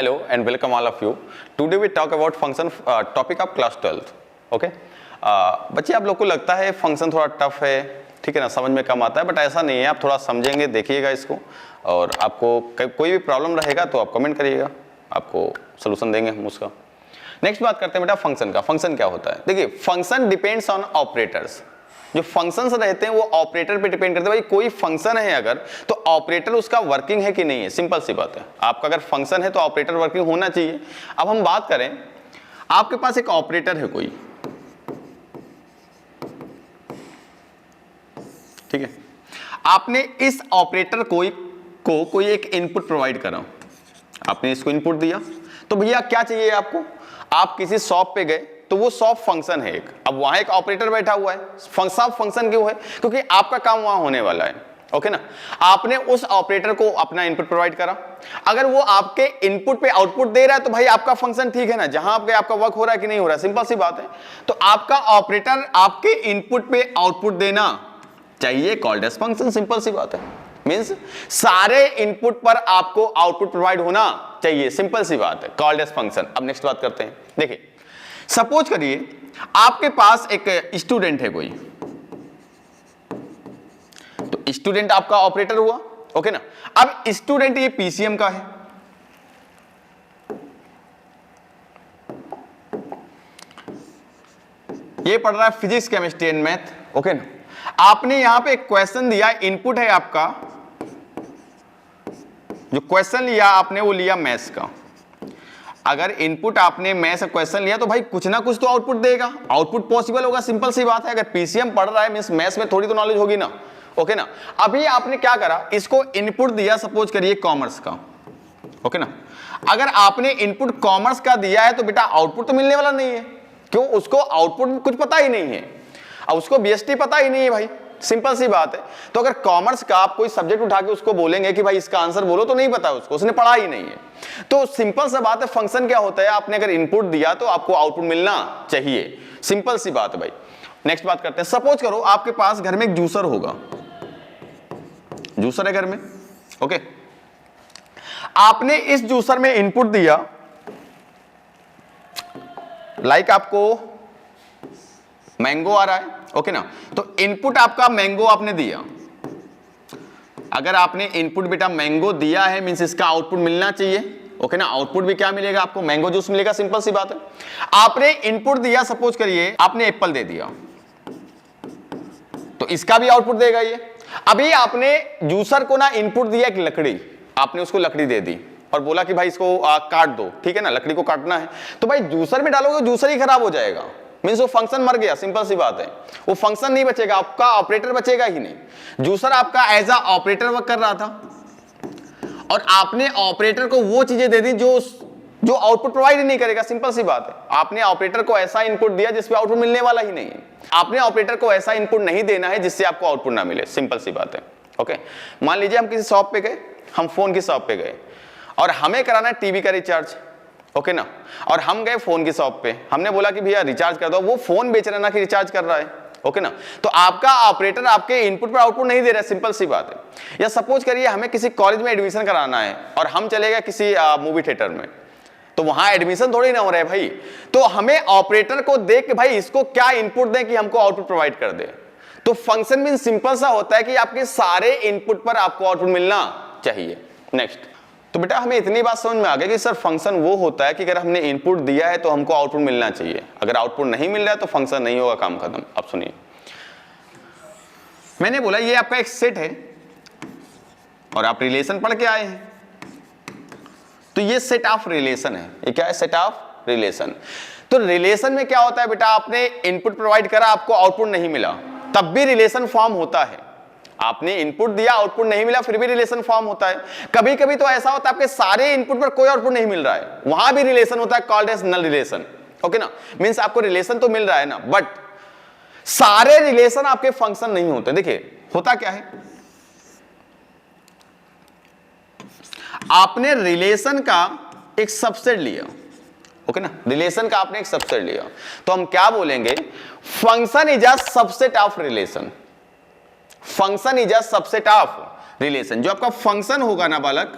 Hello and welcome all of you. Today we talk about function topic of class 12th. Okay? बच्चे आप लोग को लगता है फंक्शन थोड़ा टफ है, ठीक है ना, समझ में कम आता है, बट ऐसा नहीं है. आप थोड़ा समझेंगे, देखिएगा इसको, और आपको कोई भी प्रॉब्लम रहेगा तो आप कमेंट करिएगा, आपको सोल्यूशन देंगे हम उसका. नेक्स्ट बात करते हैं बेटा फंक्शन का. फंक्शन क्या होता है? देखिए, फंक्शन डिपेंड्स ऑन ऑपरेटर्स. जो फंक्शंस रहते हैं वो ऑपरेटर पे डिपेंड करते हैं. भाई कोई फंक्शन है अगर, तो ऑपरेटर उसका वर्किंग है कि नहीं है, सिंपल सी बात है. आपका अगर फंक्शन है तो ऑपरेटर वर्किंग होना चाहिए. अब हम बात करें, आपके पास एक ऑपरेटर है कोई, ठीक है, आपने इस ऑपरेटर को कोई एक इनपुट प्रोवाइड करा, आपने इसको इनपुट दिया, तो भैया क्या चाहिए आपको? आप किसी शॉप पे गए तो वो शॉप फंक्शन है एक. अब वहां एक ऑपरेटर बैठा हुआ है. शॉप फंक्शन क्यों है? क्योंकि आपका काम वहां होने वाला है. ओके ना. आपने उस ऑपरेटर को अपना इनपुट प्रोवाइड करा. अगर वो आपके इनपुट पे आउटपुट दे रहा है तो भाई आपका फंक्शन ठीक है ना, जहां आप गए आपका वर्क हो रहा है कि नहीं हो रहा है, सिंपल सी बात है. तो आपका ऑपरेटर आपके इनपुट पे आउटपुट देना चाहिए, कॉल्ड एज फंक्शन. सिंपल सी बात है. मींस सारे इनपुट पर आपको आउटपुट प्रोवाइड होना चाहिए, सिंपल सी बात है, कॉल्ड एज फंक्शन. अब नेक्स्ट बात करते हैं. देखिए, सपोज करिए आपके पास एक स्टूडेंट है कोई, तो स्टूडेंट आपका ऑपरेटर हुआ. ओके ना. अब स्टूडेंट ये पीसीएम का है, ये पढ़ रहा है physics chemistry and math. Okay ना. आपने यहां पे एक क्वेश्चन दिया, इनपुट है आपका, जो क्वेश्चन लिया आपने वो लिया मैथ्स का. अगर इनपुट आपने मैथ्स का क्वेश्चन लिया तो भाई कुछ ना कुछ तो आउटपुट देगा, आउटपुट पॉसिबल होगा, सिंपल सी बात है. अगर पीसीएम पढ़ रहा है मींस मैथ्स में थोड़ी तो नॉलेज होगी ना. ओके ना. अभी आपने क्या करा, इसको इनपुट दिया सपोज करिए कॉमर्स का. ओके ना. अगर आपने इनपुट कॉमर्स का दिया है तो बेटा आउटपुट तो मिलने वाला नहीं है. क्यों? उसको आउटपुट कुछ पता ही नहीं है. अब उसको बीएसटी पता ही नहीं है भाई, सिंपल सी बात है. तो अगर कॉमर्स का आप कोई सब्जेक्ट उठा के उसको बोलेंगे कि भाई इसका आंसर बोलो, तो नहीं पता उसको, उसने पढ़ा ही नहीं है. तो सिंपल सा बात है, फंक्शन क्या होता है, आपने अगर इनपुट दिया तो आपको आउटपुट मिलना चाहिए, सिंपल सी बात है भाई. नेक्स्ट बात करते हैं. सपोज करो आपके पास घर में एक जूसर होगा, जूसर है घर में. ओके. आपने इस जूसर में इनपुट दिया, लाइक आपको मैंगो आ रहा है. ओके ना. तो इनपुट आपका मैंगो आपने दिया. अगर आपने इनपुट बेटा मैंगो दिया है मींस इसका आउटपुट मिलना चाहिए. ओके ना. आउटपुट भी क्या मिलेगा आपको? मैंगो जूस मिलेगा, सिंपल सी बात है. आपने इनपुट दिया, सपोज करिए आपने एप्पल दे दिया, तो इसका भी आउटपुट देगा ये. अभी आपने जूसर को ना इनपुट दिया एक लकड़ी, आपने उसको लकड़ी दे दी और बोला कि भाई इसको काट दो, ठीक है ना, लकड़ी को काटना है. तो भाई जूसर में डालोगे जूसर ही खराब हो जाएगा, मींस वो फंक्शन मर गया, सिंपल सी बात है. वो फंक्शन नहीं बचेगा, आपका ऑपरेटर बचेगा ही नहीं. जूसर आपका एज अ ऑपरेटर वर्क कर रहा था और आपने ऑपरेटर को वो चीजें दे दी जो आउटपुट प्रोवाइड ही नहीं करेगा, सिंपल सी बात है. आपने ऑपरेटर को ऐसा इनपुट दिया जिसपे आउटपुट मिलने वाला ही नहीं है. आपने ऑपरेटर को ऐसा इनपुट नहीं देना है जिससे आपको आउटपुट ना मिले, सिंपल सी बात है. ओके. मान लीजिए हम किसी शॉप पे गए, हम फोन की शॉप पे गए और हमें कराना है टीवी का रिचार्ज. ओके ना. और हम गए फोन की शॉप पे, हमने बोला कि भैया रिचार्ज कर दो. वो फोन बेच रहा है ना कि रिचार्ज कर रहा है. ओके ना. तो आपका ऑपरेटर आपके इनपुट पर आउटपुट नहीं दे रहा है, सिंपल सी बात है. या सपोज करिए हमें किसी कॉलेज में एडमिशन कराना है और हम चले गए किसी मूवी थिएटर में, तो वहां एडमिशन थोड़ी ना हो रहा है भाई. तो हमें ऑपरेटर को देख के भाई इसको क्या इनपुट दें कि हमको आउटपुट प्रोवाइड कर दे. तो फंक्शन मीन सिंपल सा होता है कि आपके सारे इनपुट पर आपको आउटपुट मिलना चाहिए. नेक्स्ट. तो बेटा हमें इतनी बात समझ में आ गई कि सर फंक्शन वो होता है कि अगर हमने इनपुट दिया है तो हमको आउटपुट मिलना चाहिए, अगर आउटपुट नहीं मिल रहा है तो फंक्शन नहीं होगा, काम खत्म. अब सुनिए, मैंने बोला ये आपका एक सेट है और आप रिलेशन पढ़ के आए हैं, तो ये सेट ऑफ रिलेशन है. ये क्या है? Set of relation. तो रिलेशन में क्या होता है बेटा, आपने इनपुट प्रोवाइड करा, आपको आउटपुट नहीं मिला, तब भी रिलेशन फॉर्म होता है. आपने इनपुट दिया, आउटपुट नहीं मिला, फिर भी रिलेशन फॉर्म होता है. कभी कभी तो ऐसा होता है आपके सारे इनपुट पर कोई आउटपुट नहीं मिल रहा है, वहां भी रिलेशन होता है, कॉल्ड एज नल रिलेशन. ओके ना. मींस आपको रिलेशन तो मिल रहा है ना, बट सारे रिलेशन आपके फंक्शन नहीं होते. देखिए होता क्या है, आपने रिलेशन का एक सबसेट लिया. ओके ना. रिलेशन का आपने एक सबसेट लिया, तो हम क्या बोलेंगे, function is a subset of relation. Function is a subset of relation. जो आपका फंक्शन होगा ना बालक,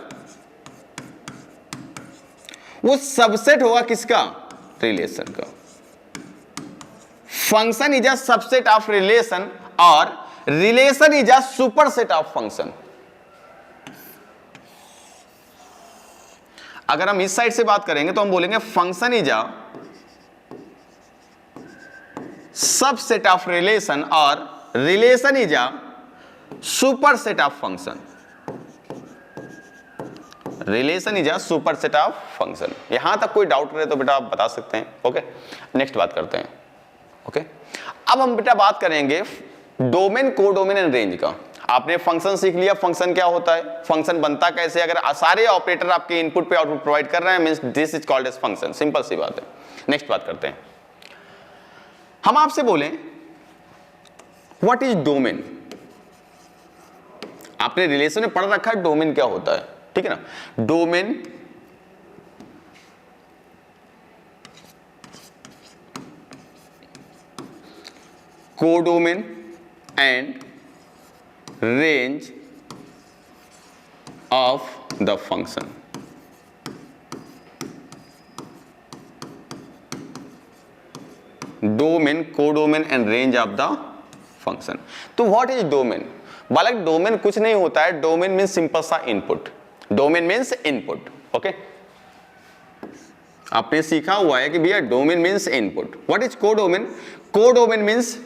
वो सबसेट होगा किसका? रिलेशन का। Function is a subset of relation और relation is a superset of function. अगर हम इस साइड से बात करेंगे तो हम बोलेंगे function is a subset of relation और relation is a superset of function. Relation is a superset of function. यहां तक कोई डाउट रहे तो बेटा आप बता सकते हैं। ओके, नेक्स्ट बात करते हैं। ओके, अब हम बेटा बात करेंगे डोमेन, कोडोमेन एंड रेंज का। आपने फंक्शन सीख लिया, फंक्शन क्या होता है, फंक्शन बनता कैसे, अगर सारे ऑपरेटर आपके इनपुट पे आउटपुट प्रोवाइड कर रहे हैं means this is called as function. Simple सी बात है। नेक्स्ट बात करते हैं। हम आपसे बोलें व्हाट इज डोमेन। आपने रिलेशन में पढ़ रखा है डोमेन क्या होता है, ठीक है ना। Domain codomain and range of the function. Domain, codomain and range of the function. तो व्हाट इज डोमेन? बालक डोमेन कुछ नहीं होता है। डोमेन मीन्स सिंपल सा input. Domain means input. Okay, आपने सीखा हुआ है कि भैया domain means input. What is codomain? Codomain means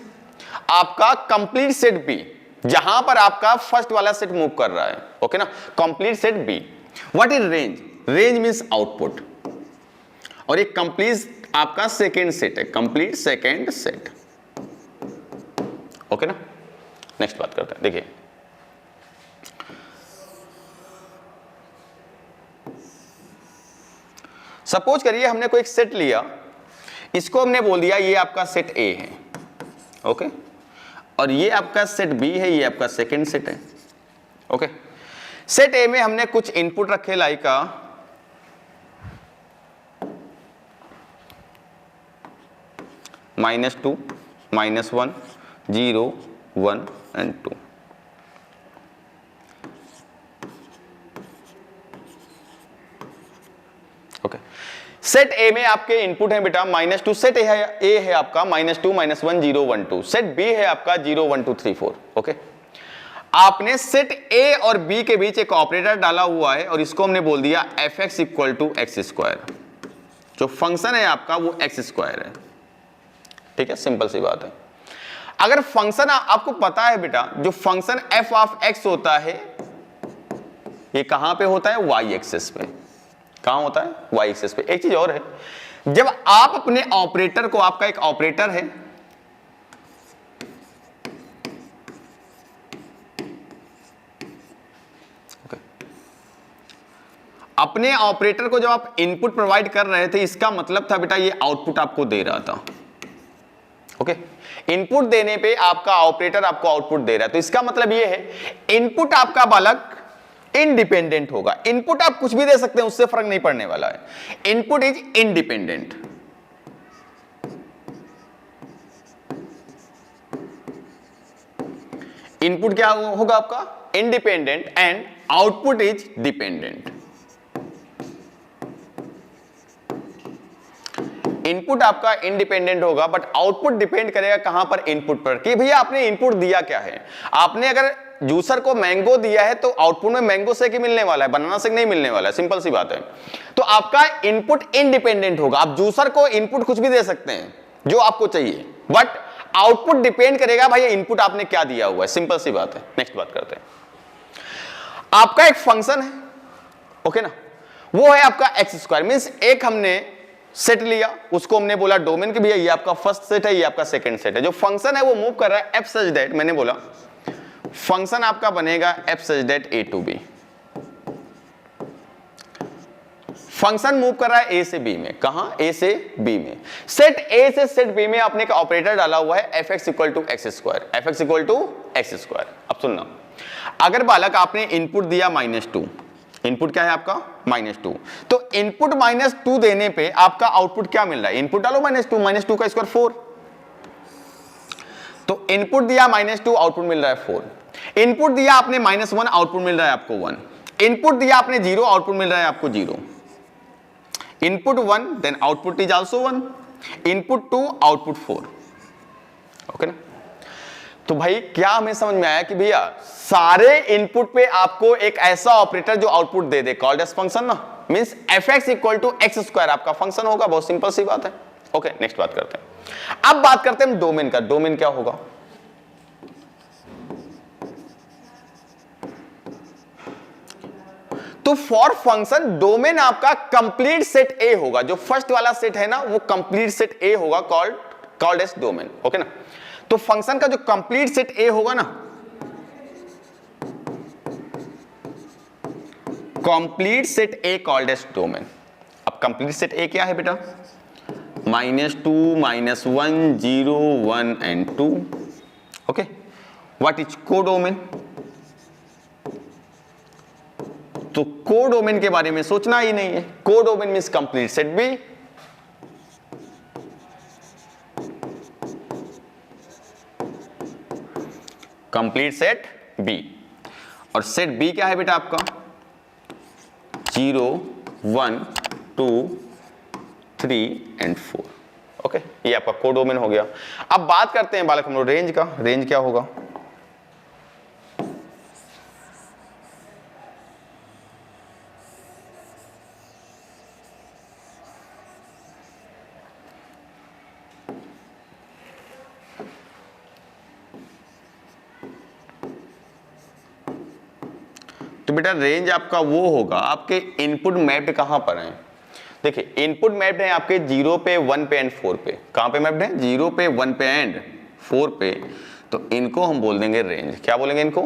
आपका कंप्लीट सेट बी, जहां पर आपका फर्स्ट वाला सेट मूव कर रहा है। ओके ना, complete set B. What is range? Range means output. और ये कंप्लीट आपका सेकेंड सेट है, कंप्लीट सेकेंड सेट। ओके ना, नेक्स्ट बात करते हैं। देखिए सपोज करिए हमने कोई एक सेट लिया, इसको हमने बोल दिया ये आपका सेट ए है। ओके, और ये आपका सेट बी है, ये आपका सेकेंड सेट है। ओके, सेट ए में हमने कुछ इनपुट रखे लाइक का -2, -1, 0, 1 एंड 2। ओके, सेट ए में आपके इनपुट है बेटा -2। सेट ए है आपका -2, -1, 0, 1, 2। सेट बी है आपका 0, 1, 2, 3, 4। ओके, आपने सेट ए और बी के बीच एक ऑपरेटर डाला हुआ है और इसको हमने बोल दिया fx = x²। जो फंक्शन है आपका वो x² है। ठीक है, सिंपल सी बात है। अगर फंक्शन आपको पता है बेटा, जो फंक्शन f ऑफ x होता है ये कहां पे होता है? y एक्सिस पे। कहां होता है? y एक्सिस पे। एक चीज और है, जब आप अपने ऑपरेटर को, आपका एक ऑपरेटर है अपने ऑपरेटर को जब आप इनपुट प्रोवाइड कर रहे थे, इसका मतलब था बेटा ये आउटपुट आपको दे रहा था। ओके, इनपुट देने पे आपका ऑपरेटर आपको आउटपुट दे रहा है, तो इसका मतलब ये है इनपुट आपका बालक इंडिपेंडेंट होगा। इनपुट आप कुछ भी दे सकते हैं, उससे फर्क नहीं पड़ने वाला है। Input is independent. इनपुट क्या होगा आपका? Independent and output is dependent. Input आपका इंडिपेंडेंट होगा बट आउटपुट डिपेंड करेगा कहां पर? इनपुट पर, कि भैया आपने इनपुट दिया क्या है। आपने अगर जूसर को मैंगो दिया है तो आउटपुट में मैंगो शेक ही मिलने वाला है, बनाना शेक नहीं मिलने वाला है। सिंपल सी बात है। तो आपका इनपुट इंडिपेंडेंट होगा। आप जूसर को इनपुट कुछ भी दे सकते हैं जो आपको चाहिए, बट आउटपुट डिपेंड करेगा भाई इनपुट आपने क्या दिया हुआ है। सिंपल सी बात है। नेक्स्ट बात करते हैं। आपका एक फंक्शन है, ओके ना, वो है आपका x²। मींस एक हमने सेट लिया, उसको हमने बोला डोमेन के भैया ये आपका फर्स्ट सेट है, ये आपका सेकंड सेट है। जो फंक्शन है वो मूव कर रहा है f such that, मैंने बोला फंक्शन आपका बनेगा f such that a to b। Function move कर रहा है a से b में। कहां? a से b में। सेट a से सेट b में आपने एक ऑपरेटर डाला हुआ है fx = x²। fx = x²। अब सुनना, अगर बालक आपने इनपुट दिया -2, इनपुट क्या है आपका? -2। तो इनपुट -2 देने पे आपका आउटपुट क्या मिल रहा है? इनपुट डालो -2, -2 का स्क्वायर 4। तो इनपुट दिया -2, आउटपुट मिल रहा है 4। इनपुट दिया आपने -1, आउटपुट मिल रहा है आपको 1। इनपुट दिया आपने 0, आउटपुट मिल रहा है आपको 0। Input 1 then output is also 1, input 2 output 4। Okay ना? तो भाई क्या हमें समझ में आया कि भैया सारे इनपुट पे आपको एक ऐसा ऑपरेटर जो आउटपुट दे दे, कॉल्ड एज फंक्शन ना, means fx equal to x square आपका फंक्शन होगा। बहुत सिंपल सी बात है। ओके, नेक्स्ट बात करते हैं। अब बात करते हैं डोमेन का। डोमेन क्या होगा? तो फॉर फंक्शन डोमेन आपका कंप्लीट सेट ए होगा। जो फर्स्ट वाला सेट है ना वो कंप्लीट सेट ए होगा, कॉल्ड एज डोमेन। ओके ना? तो फंक्शन का जो कंप्लीट सेट ए होगा ना, complete set A called as domain. अब कंप्लीट सेट ए क्या है बेटा? -2, -1, 0, 1 and 2। ओके, व्हाट इज कोडोमेन? तो कोडोमेन के बारे में सोचना ही नहीं है। Codomain means complete set B. Complete set B. और सेट बी क्या है बेटा आपका? 0, 1, 2, 3 and 4। ओके, ये आपका कोडोमेन हो गया। अब बात करते हैं बालक हम लोग रेंज का। रेंज क्या होगा? तो बेटा रेंज आपका वो होगा, आपके इनपुट मैप्ड कहां पर हैं? देखिए इनपुट मैप्ड है आपके 0 पे 1 पे एंड 4 पे। कहां पे मैप्ड है? 0 पे 1 पे एंड 4 पे। तो इनको हम बोल देंगे रेंज। क्या बोलेंगे इनको?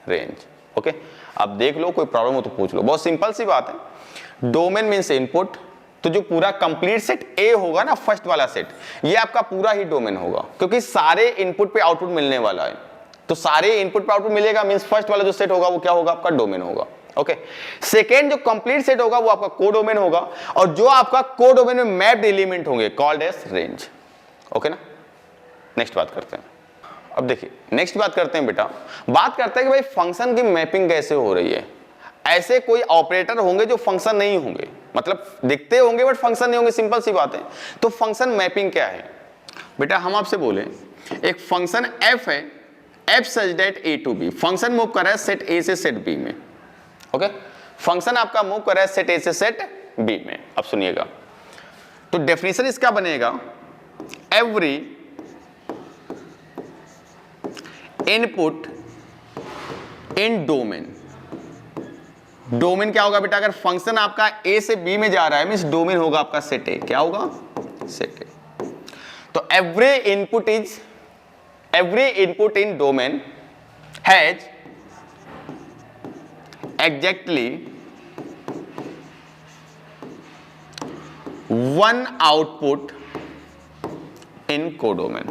रेंज। ओके, अब देख लो, कोई प्रॉब्लम हो तो पूछ लो। बहुत सिंपल सी बात है। Domain means input. तो जो पूरा कंप्लीट सेट ए होगा ना, फर्स्ट वाला सेट, ये आपका पूरा ही डोमेन होगा, क्योंकि सारे इनपुट पे आउटपुट मिलने वाला है। तो सारे इनपुट पे आउटपुट मिलेगा मींस फर्स्ट वाला जो सेट होगा वो क्या होगा? आपका डोमेन होगा। ओके, सेकेंड जो कंप्लीट सेट होगा वो आपका कोडोमेन होगा, और जो आपका कोडोमेन में मैप्ड एलिमेंट होंगे कॉल्ड एज रेंज। ओके ना? नेक्स्ट बात करते हैं। अब देखिए नेक्स्ट बात करते हैं बेटा, बात करते हैं कि भाई फंक्शन की मैपिंग कैसे हो रही है। ऐसे कोई ऑपरेटर होंगे जो फंक्शन नहीं होंगे, मतलब दिखते होंगे बट फंक्शन नहीं होंगे, सिंपल सी बात है। तो फंक्शन मैपिंग क्या है बेटा? हम आपसे बोले एक फंक्शन f है, f such that a to b। Function move कर रहा है सेट a से सेट b में। ओके, फंक्शन आपका मूव कर रहा है सेट a से सेट b में। अब सुनिएगा, तो डेफिनेशन इसका बनेगा every input in domain. Domain क्या होगा बेटा? अगर फंक्शन आपका a से b में जा रहा है मींस डोमेन होगा आपका सेट a। क्या होगा? Set a। तो every input in domain has exactly one output in codomain.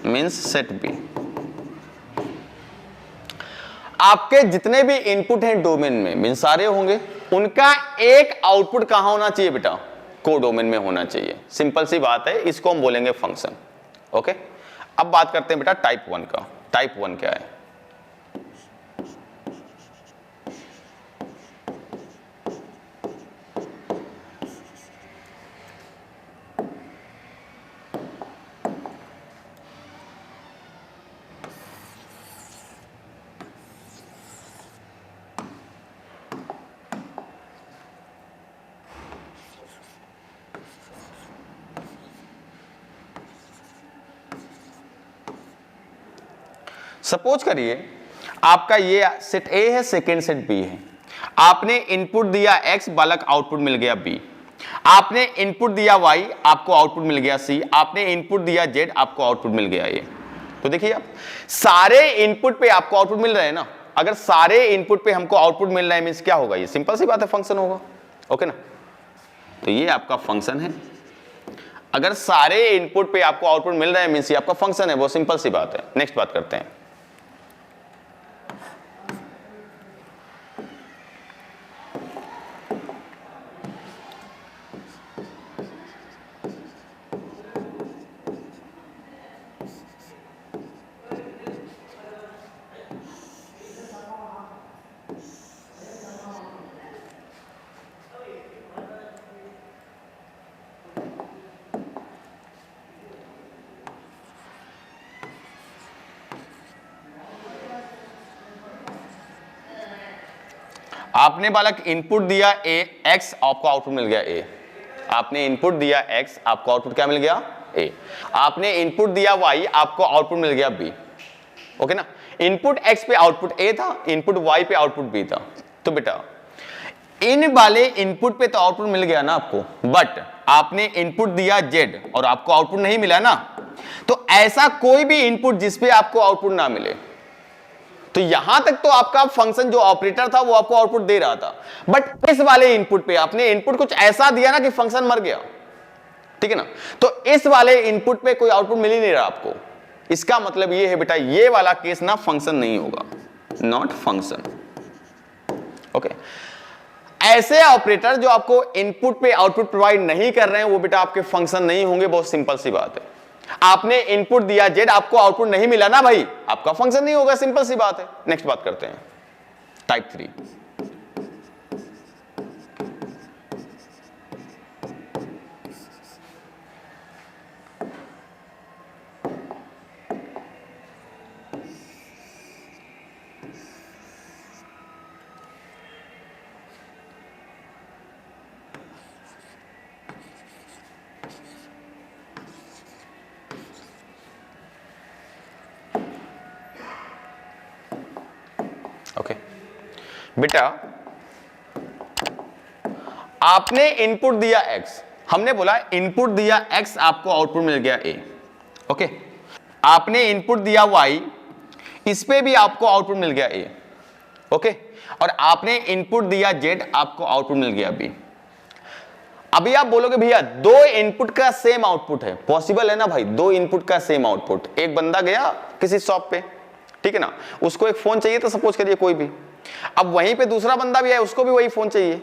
Means set B. आपके जितने भी इनपुट हैं डोमेन में मीन्स सारे होंगे, उनका एक आउटपुट कहां होना चाहिए बेटा? कोडोमेन में होना चाहिए। सिंपल सी बात है, इसको हम बोलेंगे फंक्शन। ओके, अब बात करते हैं बेटा टाइप 1 का। टाइप 1 क्या है? सपोज करिए आपका ये सेट A है, सेकेंड सेट B है। आपने इनपुट दिया X, बालक आउटपुट मिल गया B। आपने इनपुट दिया Y, आपको आउटपुट मिल गया C। आपने इनपुट दिया Z, आपको आउटपुट मिल गया A। तो देखिए आप सारे इनपुट पे आपको आउटपुट मिल रहे हैं ना। अगर सारे इनपुट पे हमको आउटपुट मिल रहा है मींस क्या होगा? ये सिंपल सी बात है, फंक्शन होगा। ओके ना? तो ये आपका फंक्शन है। अगर सारे इनपुट पे आपको आउटपुट मिल रहा है मींस ये आपका फंक्शन है। बहुत सिंपल सी बात है। नेक्स्ट बात करते हैं। आपने बालक इनपुट दिया ए एक्स, आपको आउटपुट मिल गया ए। आपने इनपुट दिया एक्स, आपको आउटपुट क्या मिल गया ए। आपने इनपुट दिया वाई, आपको आउटपुट मिल गया बी। ओके ना, इनपुट एक्स पे आउटपुट ए था, इनपुट वाई पे आउटपुट बी था। तो बेटा इन वाले इनपुट पे तो आउटपुट मिल गया ना आपको, बट आपने इनपुट दिया जेड और आपको आउटपुट नहीं मिला ना। तो ऐसा कोई भी इनपुट जिसपे आपको आउटपुट ना मिले, तो यहां तक तो आपका फंक्शन जो ऑपरेटर था वो आपको आउटपुट दे रहा था, बट इस वाले इनपुट पे आपने इनपुट कुछ ऐसा दिया ना कि फंक्शन मर गया, ठीक है ना। तो इस वाले इनपुट पे कोई आउटपुट मिल ही नहीं रहा आपको। इसका मतलब ये है बेटा ये वाला केस ना फंक्शन नहीं होगा, नॉट फंक्शन। ओके, ऐसे ऑपरेटर जो आपको इनपुट पे आउटपुट प्रोवाइड नहीं कर रहे हैं वो बेटा आपके फंक्शन नहीं होंगे। बहुत सिंपल सी बात है। आपने इनपुट दिया जेड, आपको आउटपुट नहीं मिला ना भाई, आपका फंक्शन नहीं होगा, सिंपल सी बात है। नेक्स्ट बात करते हैं टाइप 3। ओके बेटा, आपने इनपुट दिया x, हमने बोला इनपुट दिया x, आपको आउटपुट मिल गया a। ओके, आपने इनपुट दिया y, इस पे भी आपको आउटपुट मिल गया a। ओके, और आपने इनपुट दिया z, आपको आउटपुट मिल गया b। अभी आप बोलोगे भैया दो इनपुट का सेम आउटपुट है, पॉसिबल है ना भाई, दो इनपुट का सेम आउटपुट। एक बंदा गया किसी शॉप पे, ठीक है ना, उसको एक फोन चाहिए था सपोज करिए कोई भी, अब वहीं पे दूसरा बंदा भी है, उसको भी वही फोन चाहिए।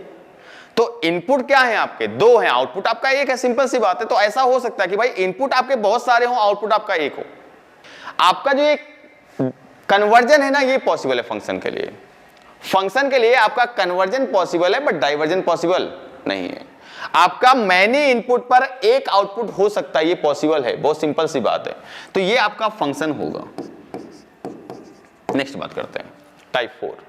तो इनपुट क्या है आपके, दो हैं, आउटपुट आपका एक है, सिंपल सी बात है। तो ऐसा हो सकता है कि भाई इनपुट आपके बहुत सारे हो, आउटपुट आपका एक हो। आपका जो एक कन्वर्जन है ना, ये पॉसिबल है फंक्शन के लिए। फंक्शन के लिए आपका कन्वर्जन पॉसिबल है, बट डाइवर्जन पॉसिबल नहीं है। आपका मैनी इनपुट पर एक आउटपुट हो सकता है, ये पॉसिबल है, बहुत सिंपल सी बात है। तो ये आपका फंक्शन होगा। नेक्स्ट बात करते हैं टाइप 4।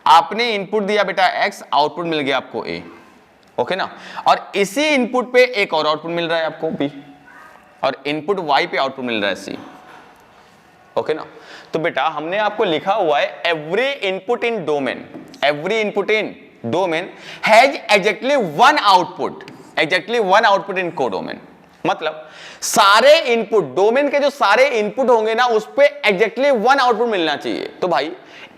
आपने इनपुट दिया बेटा x, आउटपुट मिल गया आपको a। ओके ना, और इसी इनपुट पे एक और आउटपुट मिल रहा है आपको b, और इनपुट y पे आउटपुट मिल रहा है c। ओके ना, तो बेटा हमने आपको लिखा हुआ है every input in domain, every input in domain has exactly one output, exactly one output in codomain. मतलब सारे इनपुट, डोमेन के जो सारे इनपुट होंगे ना, उस पे एग्जैक्टली वन आउटपुट मिलना चाहिए। तो भाई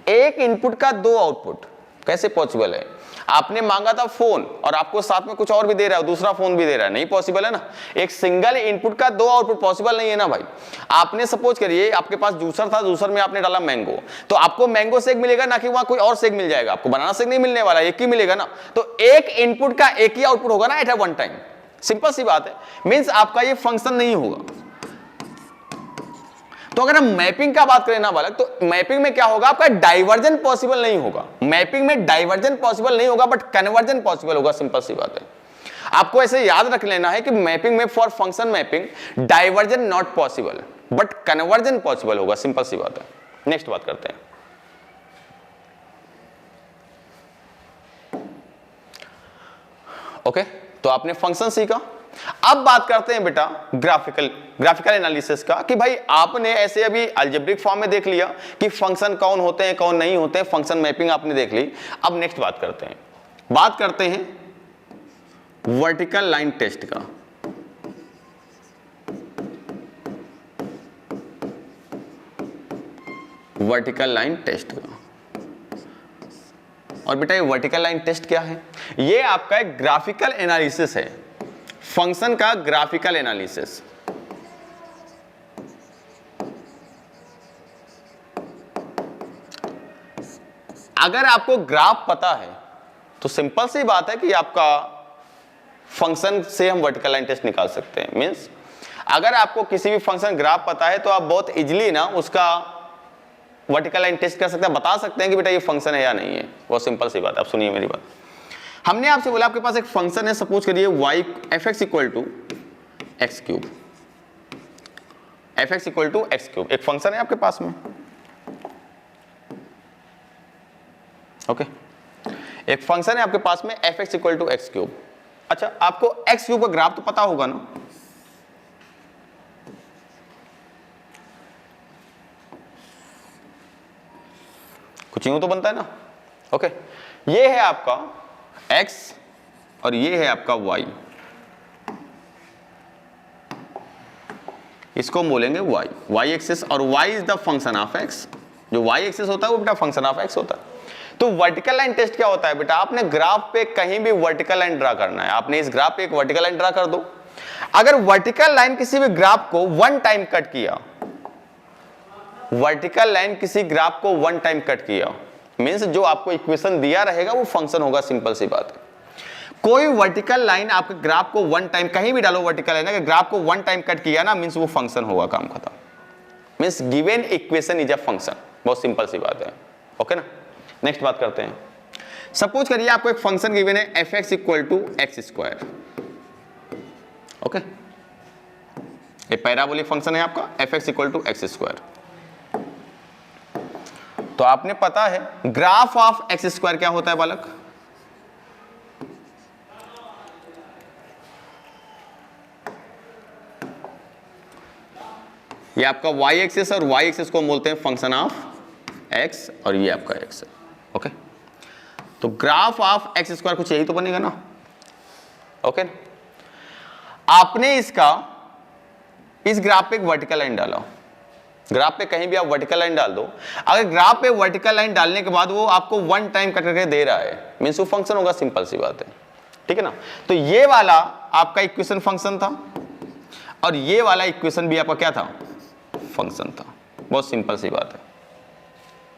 एक इनपुट का दो आउटपुट कैसे पॉसिबल है? आपने मांगा था फोन और आपको साथ में कुछ और भी दे रहा है, दूसरा फोन भी दे रहा है, नहीं पॉसिबल है ना। एक सिंगल इनपुट का दो आउटपुट पॉसिबल नहीं है ना भाई। आपने सपोज करिए आपके पास जूसर था, जूसर में आपने डाला मैंगो, तो आपको मैंगो शेक मिलेगा ना कि वहां कोई और शेक मिल जाएगा, आपको बनाना शेक नहीं मिलने वाला, एक ही मिलेगा ना। तो एक इनपुट का एक ही आउटपुट होगा ना एट वन टाइम, सिंपल सी बात है। मींस आपका ये फंक्शन नहीं होगा। तो अगर हम मैपिंग का बात करें ना बालक, तो मैपिंग में क्या होगा, आपका डाइवर्जन पॉसिबल नहीं होगा। मैपिंग में डाइवर्जन पॉसिबल नहीं होगा, बट कन्वर्जन पॉसिबल होगा, सिंपल सी बात है। आपको ऐसे याद रख लेना है कि मैपिंग में for function mapping diversion not possible, but conversion possible होगा, सिंपल सी बात है। नेक्स्ट बात करते हैं। ओके, तो आपने फंक्शन सीखा। अब बात करते हैं बेटा ग्राफिकल एनालिसिस का, कि भाई आपने ऐसे अभी अलजेब्रिक फॉर्म में देख लिया कि फंक्शन कौन होते हैं कौन नहीं होते हैं, फंक्शन मैपिंग आपने देख ली। अब नेक्स्ट बात करते हैं वर्टिकल लाइन टेस्ट का। वर्टिकल लाइन टेस्ट का। और बेटा ये वर्टिकल लाइन टेस्ट क्या है? ये आपका एक ग्राफिकल एनालिसिस है, फंक्शन का ग्राफिकल एनालिसिस। अगर आपको ग्राफ पता है तो सिंपल सी बात है कि आपका फंक्शन से हम वर्टिकल लाइन टेस्ट निकाल सकते हैं। मींस अगर आपको किसी भी फंक्शन ग्राफ पता है तो आप बहुत इजीली ना उसका वर्टिकल लाइन टेस्ट कर सकते हैं, बता सकते हैं कि बेटा ये फंक्शन है या नहीं है। बहुत सिंपल सी बात है। आप सुनिए मेरी बात। हमने आपसे बोला आपके पास एक फंक्शन है, सपोज करिए y fx equal to x cube, fx equal to x cube एक फंक्शन है आपके पास में। ओके, एक फंक्शन है आपके पास में fx equal to x cube. अच्छा, आपको एक्स क्यूब का ग्राफ तो पता होगा ना? कुछ यूं तो बनता है ना। ओके, ये है आपका x और ये है आपका y, इसको हम बोलेंगे y एक्सिस, और y is the function of x। जो y एक्सिस होता है वो बेटा फंक्शन ऑफ x होता है। तो वर्टिकल लाइन टेस्ट क्या होता है बेटा? आपने ग्राफ पे कहीं भी वर्टिकल लाइन ड्रा करना है। आपने इस ग्राफ पे एक वर्टिकल लाइन ड्रा कर दो। अगर वर्टिकल लाइन किसी भी ग्राफ को वन टाइम कट किया, वर्टिकल लाइन किसी ग्राफ को वन टाइम कट किया, मींस जो आपको इक्वेशन दिया रहेगा वो फंक्शन होगा। सिंपल सी बात है। कोई वर्टिकल लाइन आपके ग्राफ को वन टाइम, कहीं भी डालो वर्टिकल लाइन, अगर ग्राफ को वन टाइम कट किया ना, मींस वो फंक्शन होगा। काम खत्म। Means given equation is a function. बहुत सिंपल सी बात है। ओके ना। नेक्स्ट बात करते हैं। सपोज करिए आपको एक फंक्शन गिवन है fx equal to x square. Okay, ये पैराबोलिक फंक्शन है आपका fx equal to x square. तो आपने पता है ग्राफ ऑफ एक्स स्क्वायर क्या होता है बालक? ये आपका y एक्सिस, और y एक्सिस को हम बोलते हैं फंक्शन ऑफ x, और ये आपका x है। ओके, तो ग्राफ ऑफ एक्स स्क्वायर कुछ यही तो बनेगा ना। ओके, आपने इसका इस ग्राफ पे एक वर्टिकल लाइन डाला। ग्राफ पे कहीं भी आप वर्टिकल लाइन डाल दो, अगर ग्राफ पे वर्टिकल लाइन डालने के बाद वो आपको वन टाइम कट करके दे रहा है, मींस वो फंक्शन होगा। सिंपल सी बात है। ठीक है ना। तो ये वाला आपका इक्वेशन फंक्शन था, और ये वाला इक्वेशन भी आपका क्या था? फंक्शन था। बहुत सिंपल सी बात है।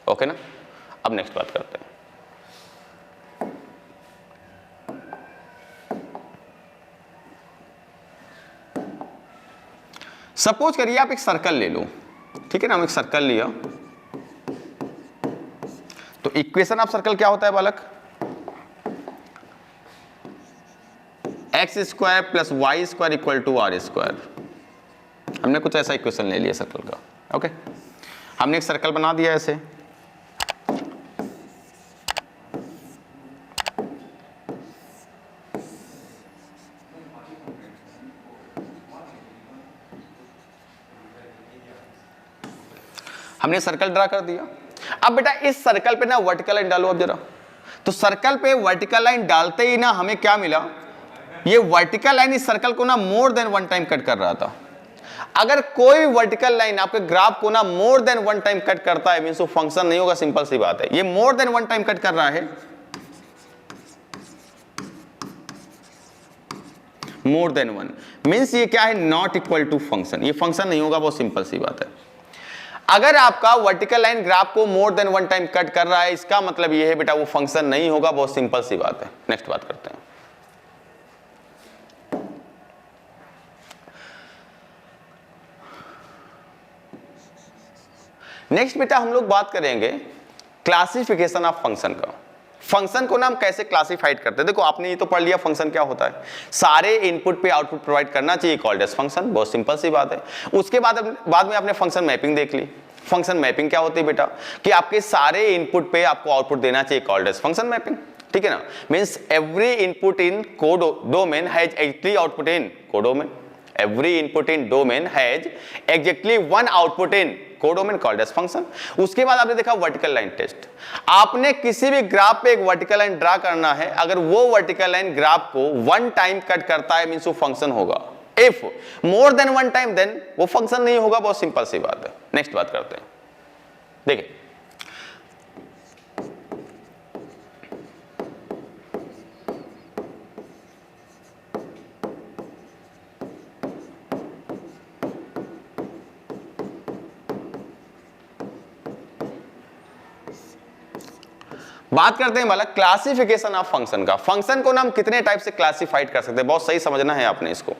ओके ना। अब नेक्स्ट बात करते हैं। सपोज करिए आप एक सर्कल ले लो। ठीक है ना, हम एक सर्कल लिया, तो इक्वेशन ऑफ सर्कल क्या होता है बालक? X square plus y square equal to r square. हमने कुछ ऐसा इक्वेशन ले लिया सर्कल का। ओके, हमने एक सर्कल बना दिया ऐसे। हमने सर्कल ड्रा कर दिया। अब बेटा इस सर्कल पे ना वर्टिकल लाइन डालो अब जरा। तो सर्कल पे वर्टिकल लाइन डालते ही ना हमें क्या मिला? ये वर्टिकल लाइन इस सर्कल को ना मोर देन वन टाइम कट कर रहा था। अगर कोई वर्टिकल लाइन आपके ग्राफ को ना मोर देन वन टाइम कट करता है, मींस वो फंक्शन नहीं होगा। सिंपल सी बात है। ये मोर देन वन टाइम कट कर रहा है, मोर देन वन, मींस ये क्या है? Not equal to function. ये फंक्शन नहीं होगा। बहुत सिंपल सी बात है। अगर आपका वर्टिकल लाइन ग्राफ को मोर देन वन टाइम कट कर रहा है, इसका मतलब ये है बेटा वो फंक्शन नहीं होगा। बहुत सिंपल सी बात है। नेक्स्ट बात करते हैं। नेक्स्ट बेटा हम लोग बात करेंगे क्लासिफिकेशन ऑफ फंक्शन का। फंक्शन को ना हम कैसे क्लासिफाइड करते हैं। देखो आपने ये तो पढ़ लिया फंक्शन क्या होता है। सारे इनपुट पे आउटपुट प्रोवाइड करना चाहिए, कॉल्ड एज फंक्शन। बहुत सिंपल सी बात है। उसके बाद में आपने फंक्शन मैपिंग देख ली। फंक्शन मैपिंग क्या होती है बेटा? कि आपके सारे इनपुट पे आपको आउटपुट देना चाहिए, कॉल्ड एज फंक्शन मैपिंग। ठीक है ना। Means every input in code domain has exactly output in codomain. Every input in domain has exactly one output in codomain, called as function. उसके बाद आपने देखा वर्टिकल लाइन टेस्ट। आपने किसी भी ग्राफ पे एक वर्टिकल लाइन ड्रा करना है, अगर वो वर्टिकल लाइन ग्राफ को वन टाइम कट करता है, मींस वो फंक्शन होगा। If more than one time, then वो फंक्शन नहीं होगा। बहुत सिंपल सी बात है। नेक्स्ट बात करते हैं। देखिए बात करते हैं बालक क्लासिफिकेशन ऑफ फंक्शन का। फंक्शन को ना हम कितने टाइप से क्लासिफाइड कर सकते हैं, बहुत सही समझना है आपने इसको।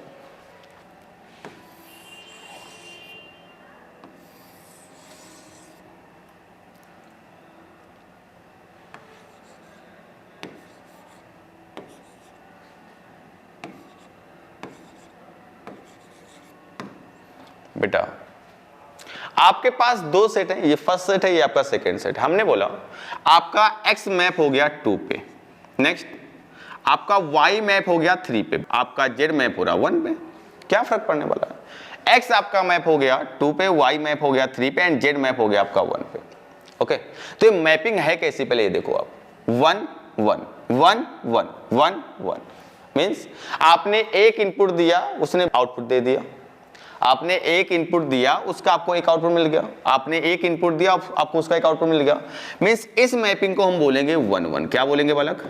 बेटा आपके पास दो सेट है, ये फर्स्ट सेट है, ये आपका सेकंड सेट। हमने बोला आपका x मैप हो गया 2 पे, नेक्स्ट आपका y मैप हो गया 3 पे, आपका z मैप हो रहा 1 पे। क्या फर्क पड़ने वाला है? x आपका मैप हो गया 2 पे, y मैप हो गया 3 पे एंड z मैप हो गया आपका 1 पे। ओके, तो ये मैपिंग है कैसी, पहले ये देखो आप, 1 1 1 1 1 1 मींस आपने एक इनपुट दिया, उसने आउटपुट दे दिया। आपने एक इनपुट दिया, उसका आपको एक आउटपुट मिल गया। आपने एक इनपुट दिया, आपको उसका एक आउटपुट मिल गया। मींस इस मैपिंग को हम बोलेंगे 1 1। क्या बोलेंगे बालक?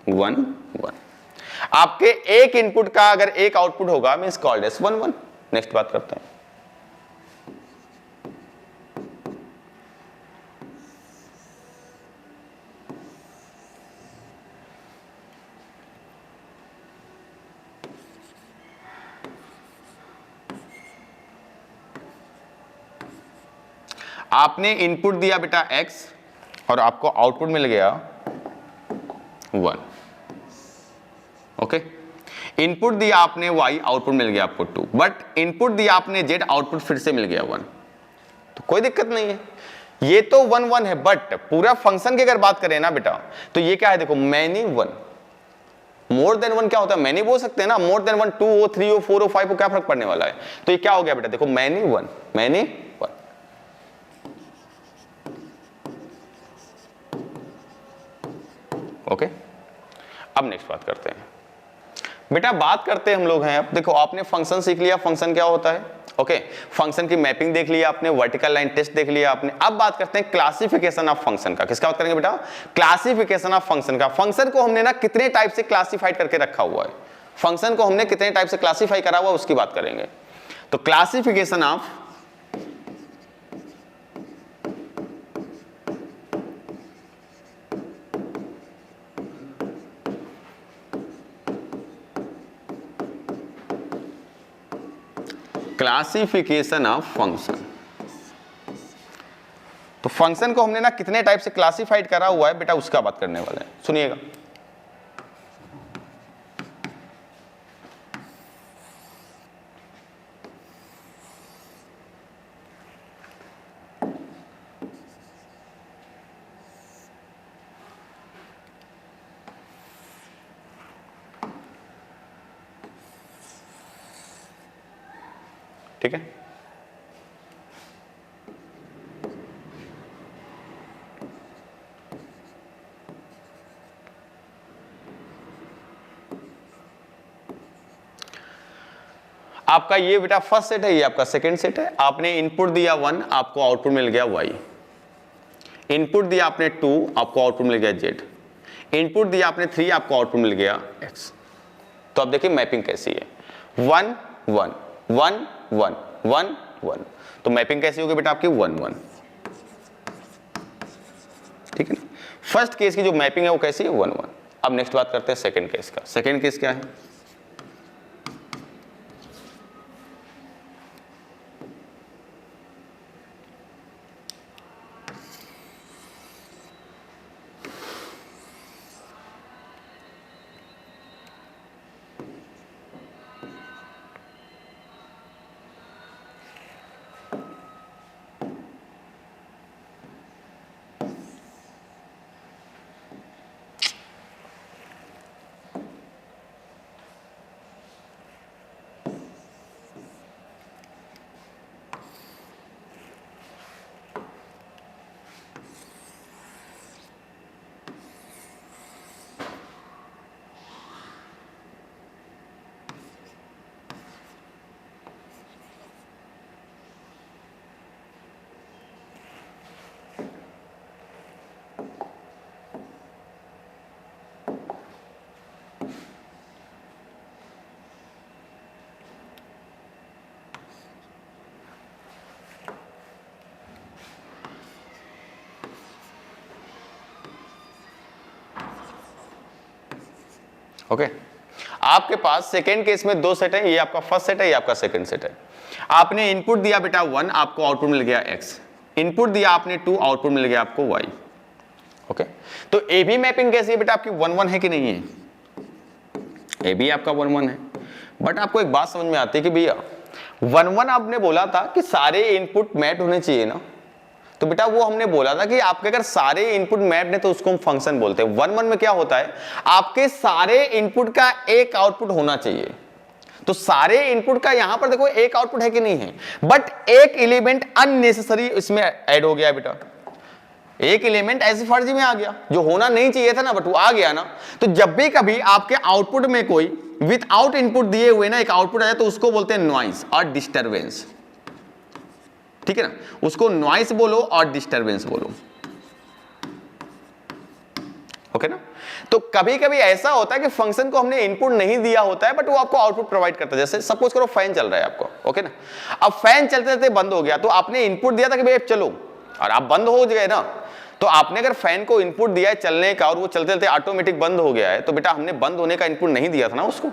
1 1। आपके एक इनपुट का अगर एक आउटपुट होगा मींस कॉल्ड एज 1 1। नेक्स्ट बात करते हैं। आपने इनपुट दिया बेटा x और आपको आउटपुट मिल गया 1। ओके, इनपुट दिया आपने y, आउटपुट मिल गया आपको 2। बट इनपुट दिया आपने z, आउटपुट फिर से मिल गया 1। तो कोई दिक्कत नहीं है, ये तो 1 1 है। बट पूरा फंक्शन की अगर बात करें ना बेटा, तो ये क्या है देखो, मैनी 1। मोर देन 1 क्या होता है? मैनी बोल सकते हैं ना। मोर देन 1 2 हो, 3 हो, 4 हो, 5 हो, क्या फर्क पड़ने वाला है? तो ये क्या हो गया बेटा, देखो मैनी 1 मैनी 1। ओके, अब नेक्स्ट बात करते हैं बेटा। बात करते हैं हम लोग हैं अब, देखो आपने फंक्शन सीख लिया, फंक्शन क्या होता है। ओके, फंक्शन की मैपिंग देख लिया आपने, वर्टिकल लाइन टेस्ट देख लिया आपने। अब बात करते हैं क्लासिफिकेशन ऑफ फंक्शन का। किसका बात करेंगे बेटा? क्लासिफिकेशन ऑफ फंक्शन का। फंक्शन को हमने ना कितने टाइप से क्लासिफाइड करके रखा हुआ है, फंक्शन को हमने कितने टाइप से क्लासिफाई करा हुआ है उसकी बात करेंगे। तो classification of classification of function. तो फंक्शन को हमने ना कितने टाइप से क्लासिफाइड करा हुआ है बेटा, उसका बात करने वाले हैं। सुनिएगा, ठीक है। आपका ये बेटा फर्स्ट सेट है, ये आपका सेकंड सेट है। आपने इनपुट दिया 1, आपको आउटपुट मिल गया y। इनपुट दिया आपने 2, आपको आउटपुट मिल गया z। इनपुट दिया आपने 3, आपको आउटपुट मिल गया x। तो अब देखिए मैपिंग कैसी है, 1 1 1 1 1 1। तो मैपिंग कैसी होगी बेटा आपकी? 1 1। ठीक है ना। फर्स्ट केस की जो मैपिंग है वो कैसी है? 1 1। अब नेक्स्ट बात करते हैं सेकंड केस का। सेकंड केस क्या है? ओके आपके पास सेकेंड केस में दो सेट है, ये आपका फर्स्ट सेट है, ये आपका सेकंड सेट है। आपने इनपुट दिया बेटा 1, आपको आउटपुट मिल गया x। इनपुट दिया आपने 2, आउटपुट मिल गया आपको y। ओके तो ए बी मैपिंग कैसी है बेटा आपकी 1 1 है कि नहीं है? ए बी आपका 1 1 है। बट आपको एक बात समझ में आती है कि भैया 1 1 आपने बोला था कि सारे इनपुट मैच होने चाहिए ना, तो बेटा वो हमने बोला था कि आपके अगर सारे इनपुट मैप्ड है तो उसको हम फंक्शन बोलते हैं। 1 1 में क्या होता है, आपके सारे इनपुट का एक आउटपुट होना चाहिए। तो सारे इनपुट का यहां पर देखो एक आउटपुट है कि नहीं है, बट एक एलिमेंट अननेसेसरी इसमें ऐड हो गया बेटा। एक एलिमेंट ऐसे फर्जी में आ गया जो होना नहीं चाहिए था ना, बट वो आ गया ना। तो जब भी कभी आपके आउटपुट में कोई विदाउट इनपुट दिए हुए ना एक आउटपुट आया तो उसको बोलते हैं नॉइस और डिस्टरबेंस। ठीक है ना, उसको नॉइस बोलो और डिस्टरबेंस बोलो। ओके ना। तो कभी कभी ऐसा होता है कि फंक्शन को हमने इनपुट नहीं दिया होता है बट वो आपको आउटपुट प्रोवाइड करता है। जैसे सपोज करो फैन चल रहा है आपको, ओके ना, अब फैन चलते चलते बंद हो गया तो आपने इनपुट दिया था कि भाई चलो, और आप बंद हो गए ना। तो आपने अगर फैन को इनपुट दिया है चलने का और वो चलते चलते ऑटोमेटिक बंद हो गया है तो बेटा हमने बंद होने का इनपुट नहीं दिया था ना उसको,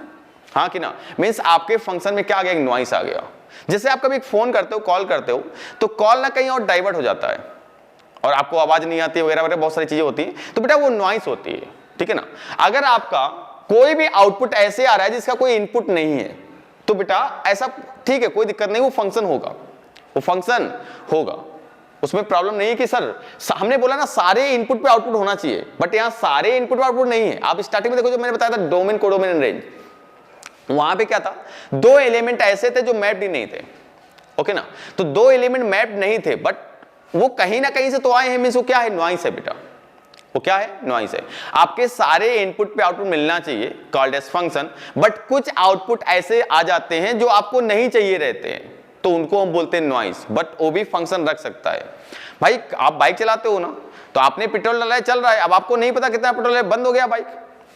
हाँ कि ना। मीन्स आपके फंक्शन में क्या आ गया, एक नॉइस आ गया। जैसे आप कभी फोन करते हो, कॉल करते हो, तो कॉल ना कहीं और डाइवर्ट हो जाता है और आपको आवाज नहीं आती वगैरह वगैरह बहुत सारी चीजें होती हैं, तो बेटा वो नॉइस होती है। ठीक है ना। अगर आपका कोई भी आउटपुट ऐसे आ रहा है जिसका कोई इनपुट नहीं है तो बेटा ऐसा ठीक है, कोई दिक्कत नहीं, वो फंक्शन होगा, वो फंक्शन होगा, उसमें प्रॉब्लम नहीं है कि सर हमने बोला ना सारे इनपुट पे आउटपुट होना चाहिए, बट यहां सारे इनपुट पे आउटपुट नहीं है। आप स्टार्टिंग में देखो जो मैंने बताया था डोमेन, कोडोमेन, रेंज, वहां पे क्या था, दो एलिमेंट ऐसे थे जो मैप्ड ही नहीं थे। ओके ना। तो दो एलिमेंट मैप्ड नहीं थे बट वो कहीं ना कहीं से तो आए हैं। मींस वो क्या है, नॉइस है बेटा, वो क्या है, नॉइस है। आपके सारे इनपुट पे आउटपुट मिलना चाहिए कॉल्ड एज फंक्शन, बट कुछ आउटपुट ऐसे आ जाते हैं जो आपको नहीं चाहिए रहते हैं तो उनको हम बोलते हैं नॉइस, बट वो भी फंक्शन रख सकता है। भाई आप बाइक चलाते हो ना, तो आपने पेट्रोल डाला है, चल रहा है, अब आपको नहीं पता कितना पेट्रोल है, बंद हो गया बाइक,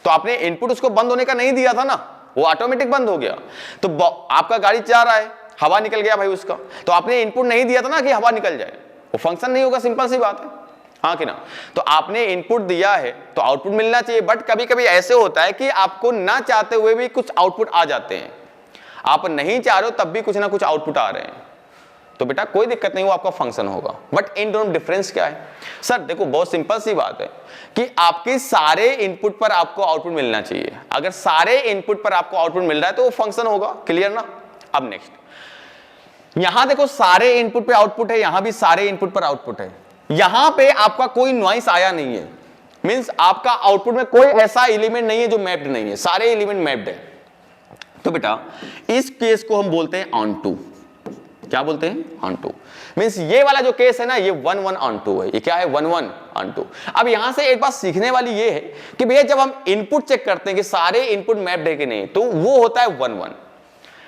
तो आपने इनपुट उसको बंद होने का नहीं दिया था ना, वो ऑटोमेटिक बंद हो गया। तो आपका गाड़ी जा रहा है, हवा निकल गया भाई उसका, तो आपने इनपुट नहीं दिया था ना कि हवा निकल जाए, वो फंक्शन नहीं होगा, सिंपल सी बात है, हाँ कि ना। तो आपने इनपुट दिया है तो आउटपुट मिलना चाहिए, बट कभी कभी ऐसे होता है कि आपको ना चाहते हुए भी कुछ आउटपुट आ जाते हैं, आप नहीं चाह रहे हो तब भी कुछ ना कुछ आउटपुट आ रहे हैं, तो बेटा कोई दिक्कत नहीं, वो आपका फंक्शन होगा। बट इन दोनों डिफरेंस क्या है सर, देखो बहुत सिंपल सी बात है कि आपके सारे इनपुट पर आपको आउटपुट मिलना चाहिए। अगर सारे इनपुट पर आपको आउटपुट मिल रहा है तो वो फंक्शन होगा, क्लियर ना। अब नेक्स्ट, यहां देखो सारे इनपुट पे आउटपुट है, यहां भी सारे इनपुट पर आउटपुट है, यहां पे आपका कोई नॉइस आया नहीं है। मींस आपका आउटपुट में कोई ऐसा एलिमेंट नहीं है जो मैप्ड नहीं है, सारे एलिमेंट मैप्ड है। तो बेटा इस केस को हम बोलते हैं ऑन टू। क्या बोलते हैं, ऑन टू। मींस ये वाला जो केस है ना, ये 1 1 ऑन टू है। ये क्या है, 1 1 ऑन टू। अब यहां से एक बात सीखने वाली ये है कि भैया जब हम इनपुट चेक करते हैं कि सारे इनपुट मैप्ड है कि नहीं, तो वो होता है 1 1।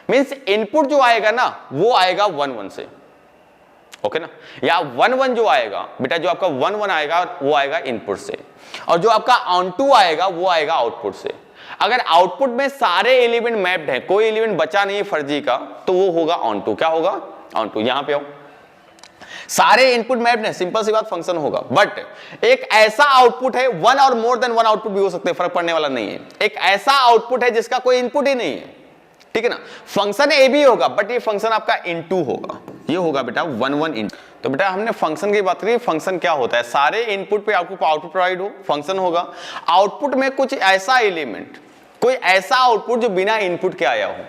मींस इनपुट जो आएगा ना वो आएगा 1 1 से, ओके ना। या 1 1 जो आएगा बेटा, जो आपका 1 1 आएगा वो आएगा इनपुट से, और जो आपका ऑन टू आएगा वो आएगा आउटपुट से। अगर आउटपुट में सारे एलिमेंट मैप्ड है, कोई एलिमेंट बचा नहीं है फर्जी का, तो वो होगा ऑन टू। क्या होगा, ऑन टू। यहां पे आओ, सारे इनपुट मैप्ड है, सिंपल सी बात, फंक्शन होगा। बट एक ऐसा आउटपुट है, वन और मोर देन वन आउटपुट भी हो सकते हैं, फर्क पड़ने वाला नहीं है। एक ऐसा आउटपुट है जिसका कोई इनपुट ही नहीं है, ठीक है ना। फंक्शन ए भी होगा बट ये फंक्शन आपका इनटू होगा, ये होगा बेटा 1 1 इनटू। तो बेटा हमने फंक्शन की बात करी, फंक्शन क्या होता है, सारे इनपुट पे आउटपुट प्रोवाइड हो, फंक्शन होगा। आउटपुट में कुछ ऐसा एलिमेंट, कोई ऐसा आउटपुट जो बिना इनपुट के आया हो,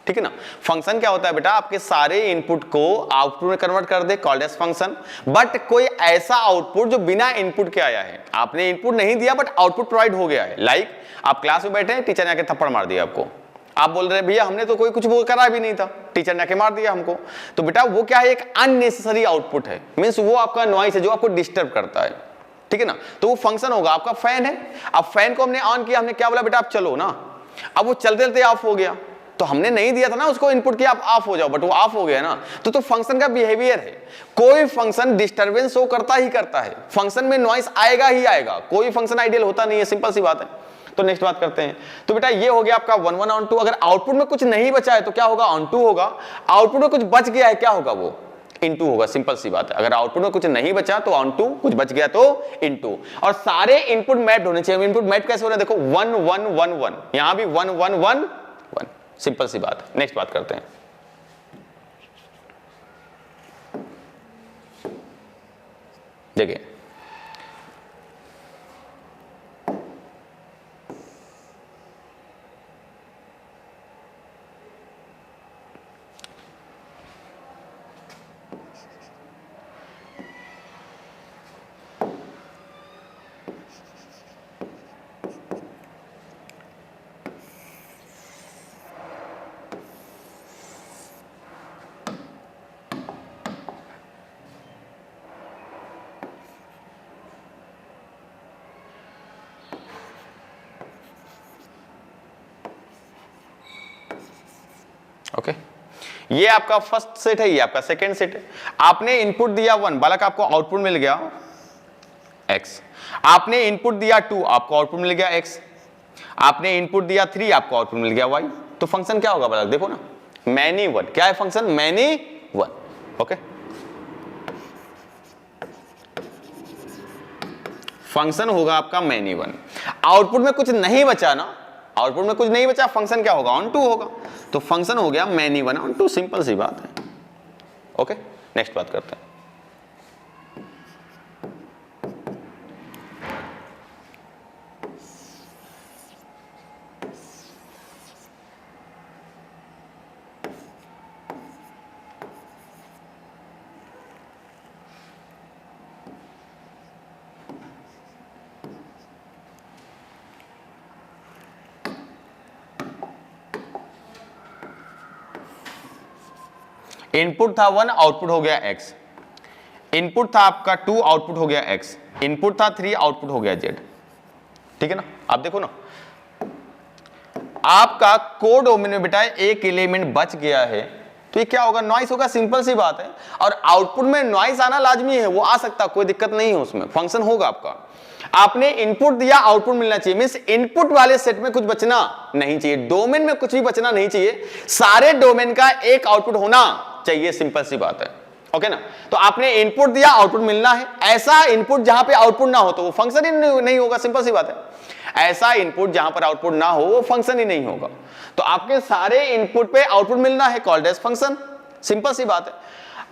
ठीक है ना। फंक्शन क्या होता है बेटा, आपके सारे इनपुट को आउटपुट में कन्वर्ट कर दे, कॉल्ड एज फंक्शन। बट कोई ऐसा आउटपुट जो बिना इनपुट के आया है, आपने इनपुट नहीं दिया बट आउटपुट प्रोवाइड हो गया है। लाइक आप क्लास में बैठे हैं, टीचर ने आके थप्पड़ मार दिया आपको, आप बोल रहे हैं भैया हमने तो कोई कुछ वो करा भी नहीं था, टीचर ने आके मार दिया हमको, तो बेटा वो क्या है, एक अननेसेसरी आउटपुट है। मींस वो आपका नॉइस है जो आपको डिस्टर्ब करता है, ठीक है ना। तो वो फंक्शन होगा। आपका फैन है, अब फैन को हमने ऑन किया, हमने क्या बोला बेटा आप चलो ना, अब वो चलते चलते ऑफ हो गया, तो हमने नहीं दिया था ना उसको इनपुट किया आप ऑफ हो जाओ, बट वो ऑफ हो गया ना। तो फंक्शन का बिहेवियर है, कोई फंक्शन डिस्टरबेंस शो करता ही करता है, फंक्शन में नॉइस आएगा ही आएगा, कोई फंक्शन आइडियल होता नहीं है, सिंपल सी बात है। तो नेक्स्ट बात करते हैं। तो बेटा ये हो गया आपका 1 1 ऑन टू। अगर आउटपुट में कुछ नहीं बचा है तो क्या होगा, ऑन टू होगा। आउटपुट में कुछ बच गया है, क्या होगा, वो इनटू होगा, सिंपल सी बात है। अगर आउटपुट में कुछ नहीं बचा तो ऑन टू, कुछ बच गया तो इनटू। और सारे इनपुट मैप्ड होने चाहिए। इनपुट मैप कैसे हो रहे हैं देखो, 1 1 1 1, यहां भी 1 1 1 1, सिंपल सी बात है। नेक्स्ट बात करते हैं। देखिए ओके, ये आपका फर्स्ट सेट है, ये आपका सेकंड सेट है। आपने इनपुट दिया 1, बालक आपको आउटपुट मिल गया x। आपने इनपुट दिया 2, आपको आउटपुट मिल गया x। आपने इनपुट दिया 3, आपको आउटपुट मिल गया y। तो फंक्शन क्या होगा बालक, देखो ना, मैनी वन। क्या है function, many one. Okay, function होगा आपका मैनी वन। आउटपुट में कुछ नहीं बचा ना, आउटपुट में कुछ नहीं बचा, फंक्शन क्या होगा, ऑन टू होगा। तो फंक्शन हो गया many one onto, simple सी बात है। ओके, नेक्स्ट बात करते हैं। इनपुट था 1, आउटपुट हो गया x। इनपुट था आपका 2, आउटपुट हो गया x। इनपुट था 3, आउटपुट हो गया z। ठीक है ना। आप देखो ना, आपका कोडोमेन में बेटा एक एलिमेंट बच गया है, तो ये क्या होगा, नॉइस होगा, सिंपल सी बात है। और आउटपुट में नॉइस आना लाजमी है, वो आ सकता, कोई दिक्कत नहीं है उसमें, फंक्शन होगा आपका। आपने इनपुट दिया, आउटपुट मिलना चाहिए, मींस इनपुट वाले सेट में कुछ बचना नहीं चाहिए, डोमेन में कुछ भी बचना नहीं चाहिए, सारे डोमेन का एक आउटपुट होना चाहिए, सिंपल सी बात है। ओके ना। तो आपने इनपुट दिया, आउटपुट मिलना है। ऐसा इनपुट जहां पे आउटपुट ना हो तो वो फंक्शन ही नहीं होगा, सिंपल सी बात है। ऐसा इनपुट जहां पर आउटपुट ना हो वो फंक्शन ही नहीं होगा। तो आपके सारे इनपुट पे आउटपुट मिलना है, कॉल्ड एज फंक्शन, सिंपल सी बात है।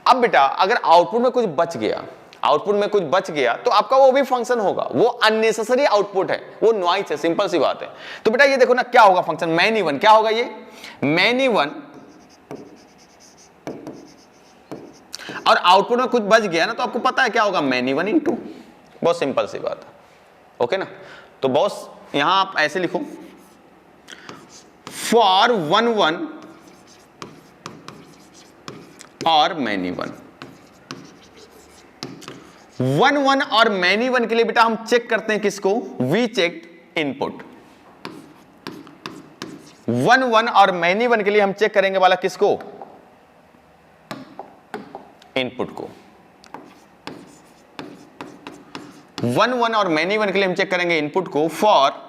अब बेटा अगर आउटपुट में कुछ बच गया, आउटपुट में कुछ बच गया तो आपका वो भी फंक्शन होगा, वो अननेसेसरी आउटपुट है, वो नॉइस है, सिंपल सी बात है। तो बेटा ये देखो ना, क्या होगा फंक्शन मैनी वन, क्या होगा ये मैनी वन, और आउटपुट में कुछ बच गया ना तो आपको पता है क्या होगा, मैनी वन इनटू, बहुत सिंपल सी बात है। ओके ना। तो बॉस यहां आप ऐसे लिखो, फॉर 1 1 और मैनी वन। 1 1 और मैनी वन के लिए बेटा हम चेक करते हैं किसको, वी चेक इनपुट। 1 1 और मैनी वन के लिए हम चेक करेंगे वाला किसको, इनपुट को। 1 1 और मैनी वन के लिए हम चेक करेंगे इनपुट को फॉर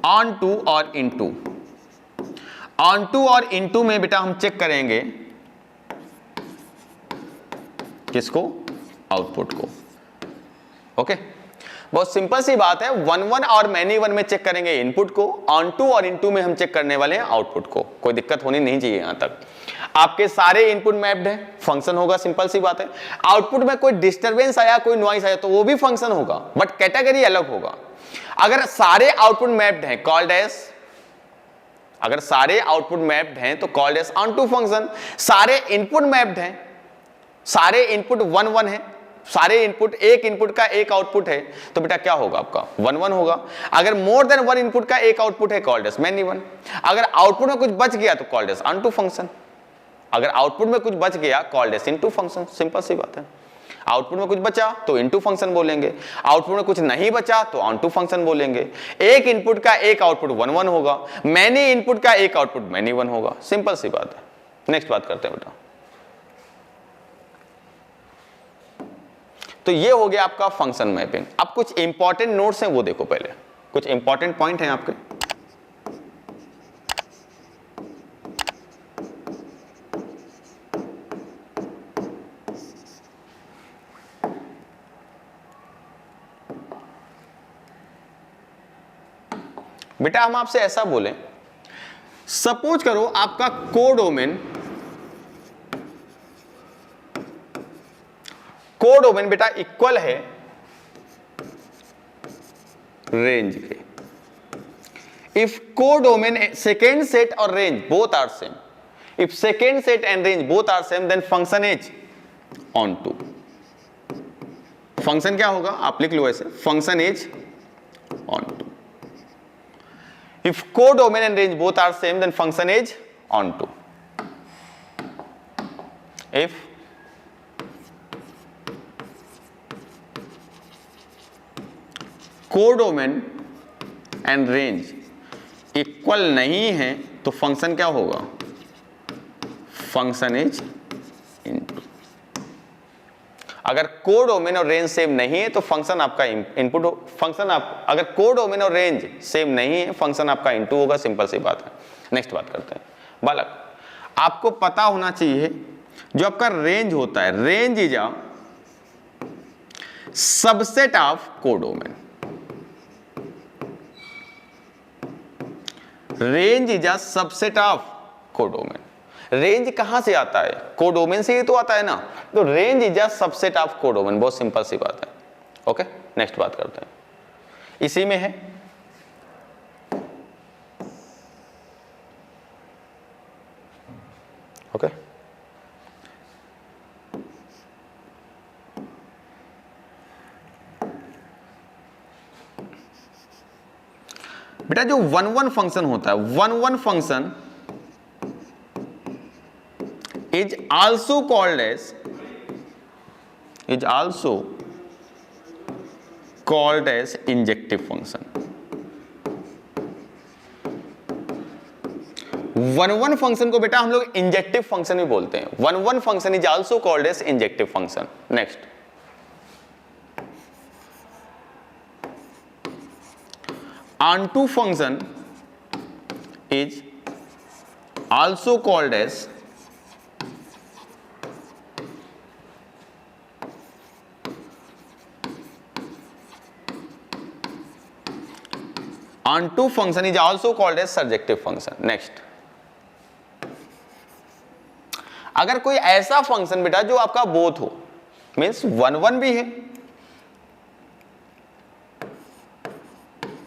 ऑन टू और इनटू। ऑन टू और इनटू में बेटा हम चेक करेंगे किसको, आउटपुट को। ओके, बहुत सिंपल सी बात है। 1 1 और मैनी वन में चेक करेंगे इनपुट को, ऑन टू और इनटू में हम चेक करने वाले हैं आउटपुट को। कोई दिक्कत होनी नहीं चाहिए यहां तक। आपके सारे इनपुट मैप्ड है, फंक्शन होगा, सिंपल सी बात है। आउटपुट में कोई डिस्टरबेंस आया, कोई नॉइस आया तो वो भी फंक्शन होगा, बट कैटेगरी अलग होगा। अगर सारे आउटपुट मैप्ड हैं, कॉल्ड एज, अगर सारे आउटपुट मैप्ड हैं तो called as onto function. सारे इनपुट मैप्ड हैं, सारे इनपुट 1 1 है, सारे इनपुट, एक इनपुट का एक आउटपुट है, तो बेटा क्या होगा आपका 1 1 होगा। अगर मोर देन 1 इनपुट का एक आउटपुट है, कॉल्ड एज मैनी वन। अगर आउटपुट में कुछ बच गया तो called as onto function. अगर आउटपुट में कुछ बच गया, called as into function, simple सी बात है। आउटपुट में कुछ बचा तो इनटू फंक्शन बोलेंगे, आउटपुट में कुछ नहीं बचा तो ऑन टू फंक्शन बोलेंगे। एक इनपुट का एक आउटपुट 1 1 होगा, मैनी इनपुट का एक आउटपुट मैनी वन होगा, सिंपल सी बात है। नेक्स्ट बात करते हैं बेटा। तो ये हो गया आपका फंक्शन मैपिंग। अब कुछ इंपॉर्टेंट नोट्स हैं वो देखो, पहले कुछ इंपॉर्टेंट पॉइंट हैं आपके। बेटा हम आपसे ऐसा बोले, सपोज करो आपका कोडोमेन बेटा इक्वल है रेंज के। इफ कोडोमेन सेकेंड सेट और range both are same, if second set and range both are same, then function is onto. Function क्या होगा आप लिख लो ऐसे, function is onto. If codomain and range both are same, then function is onto. If codomain and range equal नहीं है तो function क्या होगा, फंक्शन इज इनटू। अगर कोडोमेन और रेंज सेम नहीं है तो फंक्शन आपका इनपुट, फंक्शन आप, अगर कोडोमेन और रेंज सेम नहीं है फंक्शन आपका इनटू होगा, सिंपल सी बात है। नेक्स्ट बात करते हैं। बालक आपको पता होना चाहिए जो आपका रेंज होता है, range is a subset of codomain. Range is a subset of codomain. Range कहां से आता है, कोडोमेन से ही तो आता है ना, तो range is a subset of codomain, बहुत सिंपल सी बात है। ओके नेक्स्ट बात करते हैं, इसी में है ओके बेटा जो 1-1 फंक्शन होता है, 1-1 function is also called as injective function। 1-1 function को बेटा हम लोग इंजेक्टिव फंक्शन भी बोलते हैं। 1-1 function is also called as injective function. Next, onto function is also called as onto function is also called as surjective function। Next, अगर कोई ऐसा फंक्शन बेटा जो आपका बोथ हो, मीन्स 1-1 भी है,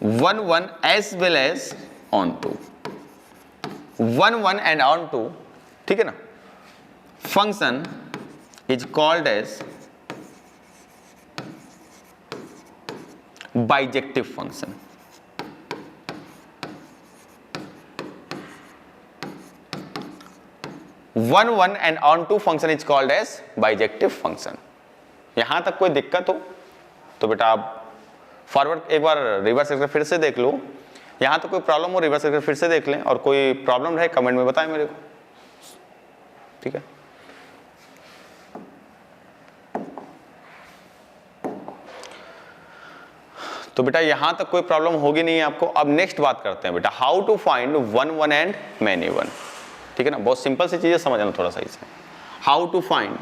1-1 as well as onto, 1-1 and onto, ठीक है ना, function is called as bijective function. One one and onto function is called as bijective function. यहां तक कोई दिक्कत हो तो बेटा आप फॉरवर्ड एक बार रिवर्स करके फिर से देख लो, यहां तो कोई प्रॉब्लम हो रिवर्स करके फिर से देख लें, और कोई प्रॉब्लम रहे कमेंट में बताएं मेरे को, ठीक है। तो बेटा यहां तक कोई प्रॉब्लम होगी नहीं आपको। अब नेक्स्ट बात करते हैं बेटा, how to find 1-1 and many one, ठीक है ना, बहुत सिंपल सी चीजें समझना थोड़ा सा इसे। हाउ टू फाइंड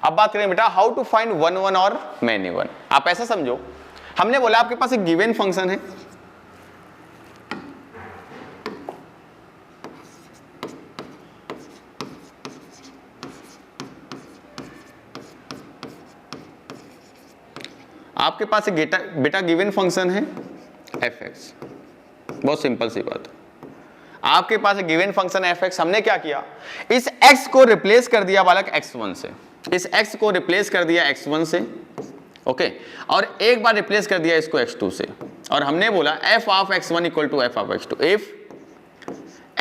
अब बात करें बेटा हाउ टू फाइंड 1-1 और मैनी वन। आप ऐसा समझो, हमने बोला आपके पास एक गिवन फंक्शन है, आपके पास एक बेटा गिवन फंक्शन है fx, बहुत सिंपल सी बात है। आपके पास एक गिवन फंक्शन है fx, हमने क्या किया, इस x को रिप्लेस कर दिया बालक x1 से, इस x को रिप्लेस कर दिया x1 से, ओके, और एक बार रिप्लेस कर दिया इसको x2 से, और हमने बोला f of x1 equal to f of x2, if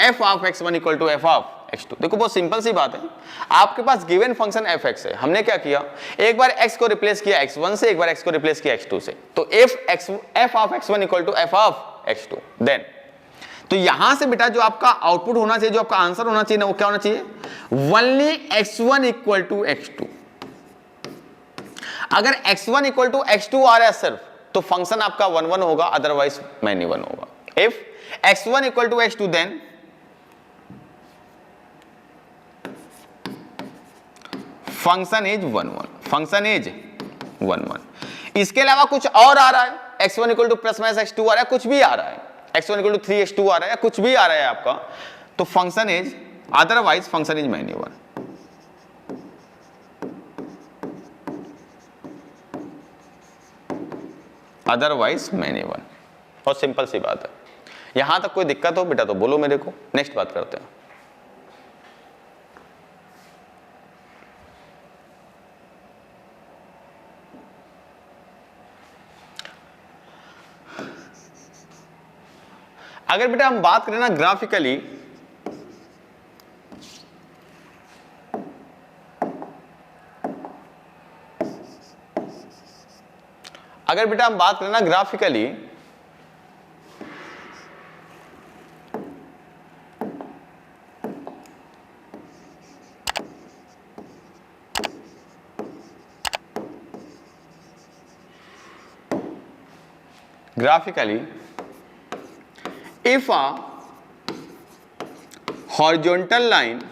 f of x1 equal to f of x2। देखो बहुत सिंपल सी बात है, आपके पास गिवन फंक्शन fx है, हमने क्या किया, एक बार x को रिप्लेस किया x1 से, एक बार x को रिप्लेस किया x2 से, तो f of x1 equal to f of x2, then तो यहां से बेटा जो आपका आउटपुट होना चाहिए, जो आपका आंसर होना चाहिए ना, वो क्या होना चाहिए, only x1 equal to x2। अगर x1 इक्वल टू x2 आ रहा है सिर्फ, तो फंक्शन आपका 1 1 होगा, अदरवाइज मैनी 1 होगा। If x1 equal to x2 then function is 1 1, function is 1 1। इसके अलावा कुछ और आ रहा है, x1 equal two plus minus x2 आ रहा है, कुछ भी आ रहा है, x1 इक्वल टू 3x2 आ रहा है, कुछ भी आ रहा है आपका, तो function is, otherwise function is many 1। Otherwise many 1। बहुत सिंपल सी बात है। यहां तक कोई दिक्कत हो बेटा तो बोलो मेरे को। नेक्स्ट बात करते हैं। अगर बेटा हम बात करें ना ग्राफिकली, अगर बेटा हम बात करें ना graphically, graphically if a horizontal line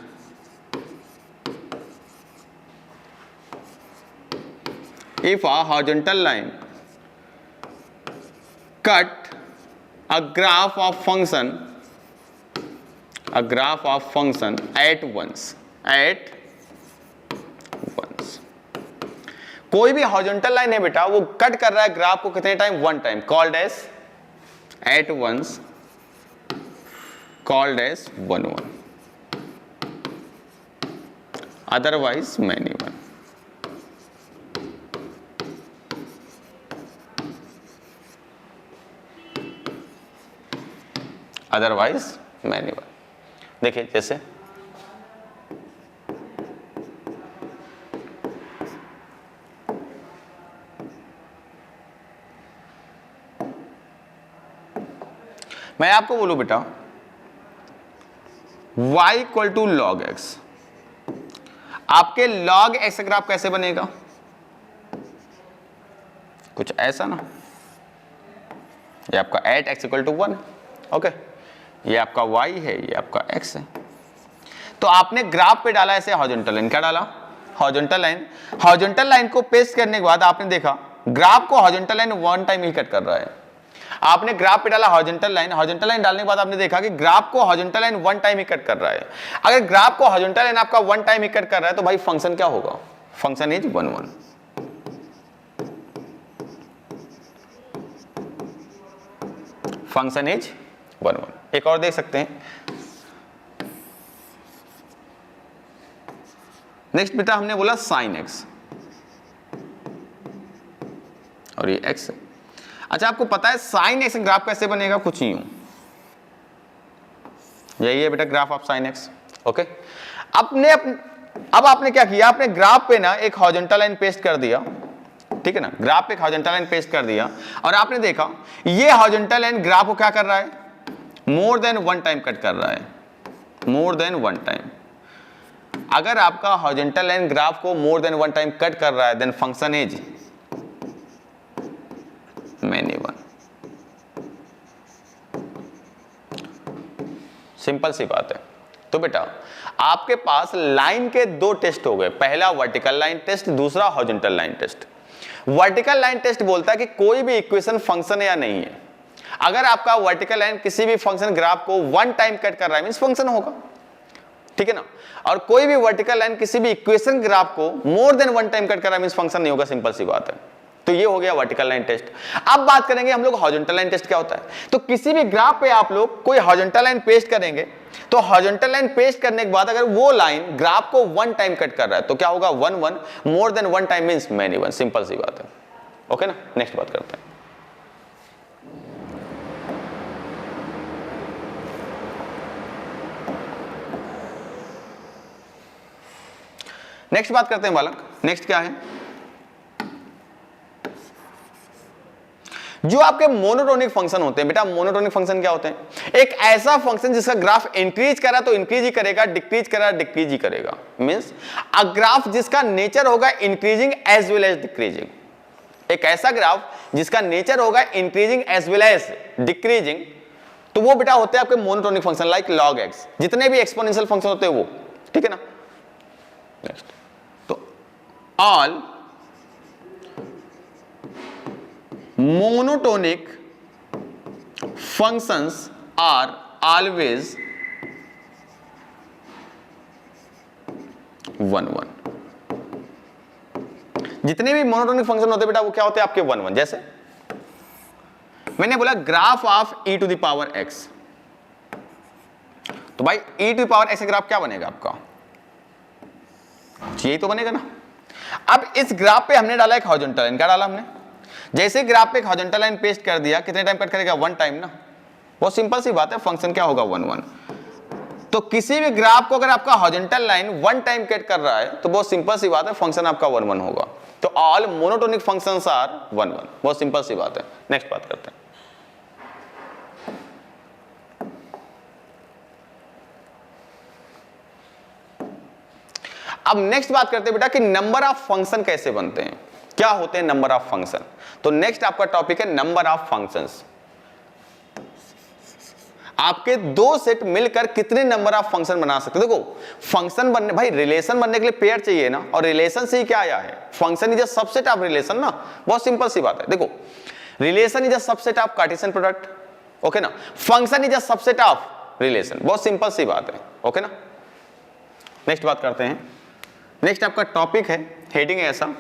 cut a graph of function at once, कोई भी हॉरिजॉन्टल लाइन है बेटा वो कट कर रहा है ग्राफ को कितने time, 1 time, called as at once, called as 1 1, otherwise many 1। Otherwise many 1। देखिए जैसे मैं आपको बोलूं बेटा y equal to log x, आपके लॉग एक्स ग्राफ कैसे बनेगा, कुछ ऐसा ना, ये आपका at x equal to 1, okay, ये आपका y है, ये आपका x है। तो आपने ग्राफ पे डाला ऐसे हॉरिजॉन्टल लाइन, क्या डाला, हॉरिजॉन्टल लाइन। हॉरिजॉन्टल लाइन को पेस्ट करने के बाद आपने देखा ग्राफ को हॉरिजॉन्टल लाइन 1 टाइम ही कट कर रहा है। आपने ग्राफ पे डाला हॉरिजॉन्टल लाइन, हॉरिजॉन्टल लाइन डालने के बाद आपने देखा कि ग्राफ को हॉरिजॉन्टल लाइन 1 टाइम ही कट कर रहा है। अगर ग्राफ को हॉरिजॉन्टल लाइन आपका 1 टाइम ही कट कर रहा है तो भाई फंक्शन क्या होगा, फंक्शन इज 1 1। Function is 1 1। एक और देख सकते हैं, नेक्स्ट बेटा हमने बोला साइन एक्स और ये एक्स है। अच्छा आपको पता है साइन एक्स ग्राफ कैसे बनेगा, कुछ नहीं हो, यही है बेटा graph of sine x, okay. अब आपने क्या किया, आपने ग्राफ पे ना एक हॉरिजॉन्टल लाइन पेस्ट कर दिया, ठीक है ना, ग्राफ पे एक हॉरिजॉन्टल लाइन पेस्ट कर दिया और आपने देखा ये हॉरिजॉन्टल लाइन ग्राफ को क्या कर रहा है, मोर देन 1 टाइम कट कर रहा है, मोर देन 1 टाइम। अगर आपका हॉरिजॉन्टल लाइन ग्राफ को मोर देन 1 टाइम कट कर रहा है then function is many 1। Simple सी बात है। तो बेटा आपके पास लाइन के 2 टेस्ट हो गए, पहला वर्टिकल लाइन टेस्ट, दूसरा horizontal line test. Vertical line test बोलता है कि कोई भी इक्वेशन फंक्शन है या नहीं है। अगर आपका वर्टिकल लाइन किसी भी फंक्शन ग्राफ को 1 टाइम कट कर रहा है मींस फंक्शन होगा, ठीक है ना, और कोई भी वर्टिकल लाइन किसी भी इक्वेशन ग्राफ को मोर देन 1 टाइम कट कर रहा है मींस फंक्शन नहीं होगा, सिंपल सी बात है। तो ये हो गया वर्टिकल लाइन टेस्ट। अब बात करेंगे हम लोग हॉरिजॉन्टल लाइन टेस्ट क्या होता है। तो किसी भी ग्राफ पे आप लोग कोई हॉरिजॉन्टल लाइन पेस्ट करेंगे तो हॉरिजॉन्टल लाइन पेस्ट करने के बाद अगर वो लाइन ग्राफ को 1 टाइम कट कर रहा है तो क्या होगा, 1 1, more than 1 time means many 1, simple सी बात है, ओके ना। नेक्स्ट बात करते हैं, नेक्स्ट बात करते हैं बालक। नेक्स्ट क्या है, जो आपके मोनोटोनिक फंक्शन होते हैं। बेटा मोनोटोनिक फंक्शन क्या होते हैं, एक ऐसा फंक्शन जिसका ग्राफ इंक्रीज करा तो इंक्रीज ही करेगा, डिक्रीज करा डिक्रीज ही करेगा, मींस अ ग्राफ जिसका नेचर होगा increasing as well as decreasing, एक ऐसा ग्राफ जिसका नेचर होगा increasing as well as decreasing, तो वो बेटा होते हैं आपके monotonic function like log x, जितने भी एक्सपोनेंशियल फंक्शन होते हैं वो, ठीक है ना। नेक्स्ट, तो all monotonic functions are always 1 1। जितने भी मोनोटोनिक फंक्शन होते हैं बेटा वो क्या होते हैं आपके 1 1। जैसे मैंने बोला graph of e to the power x, तो भाई e to the power x का ग्राफ क्या बनेगा आपका, यही तो बनेगा ना। अब इस ग्राफ पे हमने डाला एक हॉरिजॉन्टल लाइन, क्या डाला हमने, जैसे ग्राफ पे एक हॉरिजॉन्टल लाइन पेस्ट कर दिया, कितने टाइम कट करेगा, 1 टाइम ना। बहुत सिंपल सी बात है, फंक्शन क्या होगा 1 1। तो किसी भी ग्राफ को अगर आपका हॉरिजॉन्टल लाइन 1 टाइम कट कर रहा है तो बहुत सिंपल सी बात है, फंक्शन आपका 1 1 होगा। तो ऑल मोनोटोनिक फंक्शंस आर 1 1, बहुत सिंपल सी बात है। नेक्स्ट बात करते हैं, अब नेक्स्ट बात करते हैं बेटा कि नंबर ऑफ फंक्शन कैसे बनते हैं, क्या होते हैं नंबर ऑफ फंक्शन। तो नेक्स्ट आपका टॉपिक है नंबर ऑफ फंक्शंस। आपके दो सेट मिलकर कितने नंबर ऑफ फंक्शन बना सकते हैं। देखो फंक्शन बनने, भाई रिलेशन बनने के लिए पेयर चाहिए ना, और रिलेशन से ही क्या आया है, function is a subset of relation ना। बहुत सिंपल सी बात है, देखो relation is a subset of cartesian product, okay ना, function is a subset of relation, बहुत सिंपल सी बात है, ओके ना। नेक्स्ट बात करते हैं, नेक्स्ट आपका टॉपिक है, हेडिंग है ऐसा,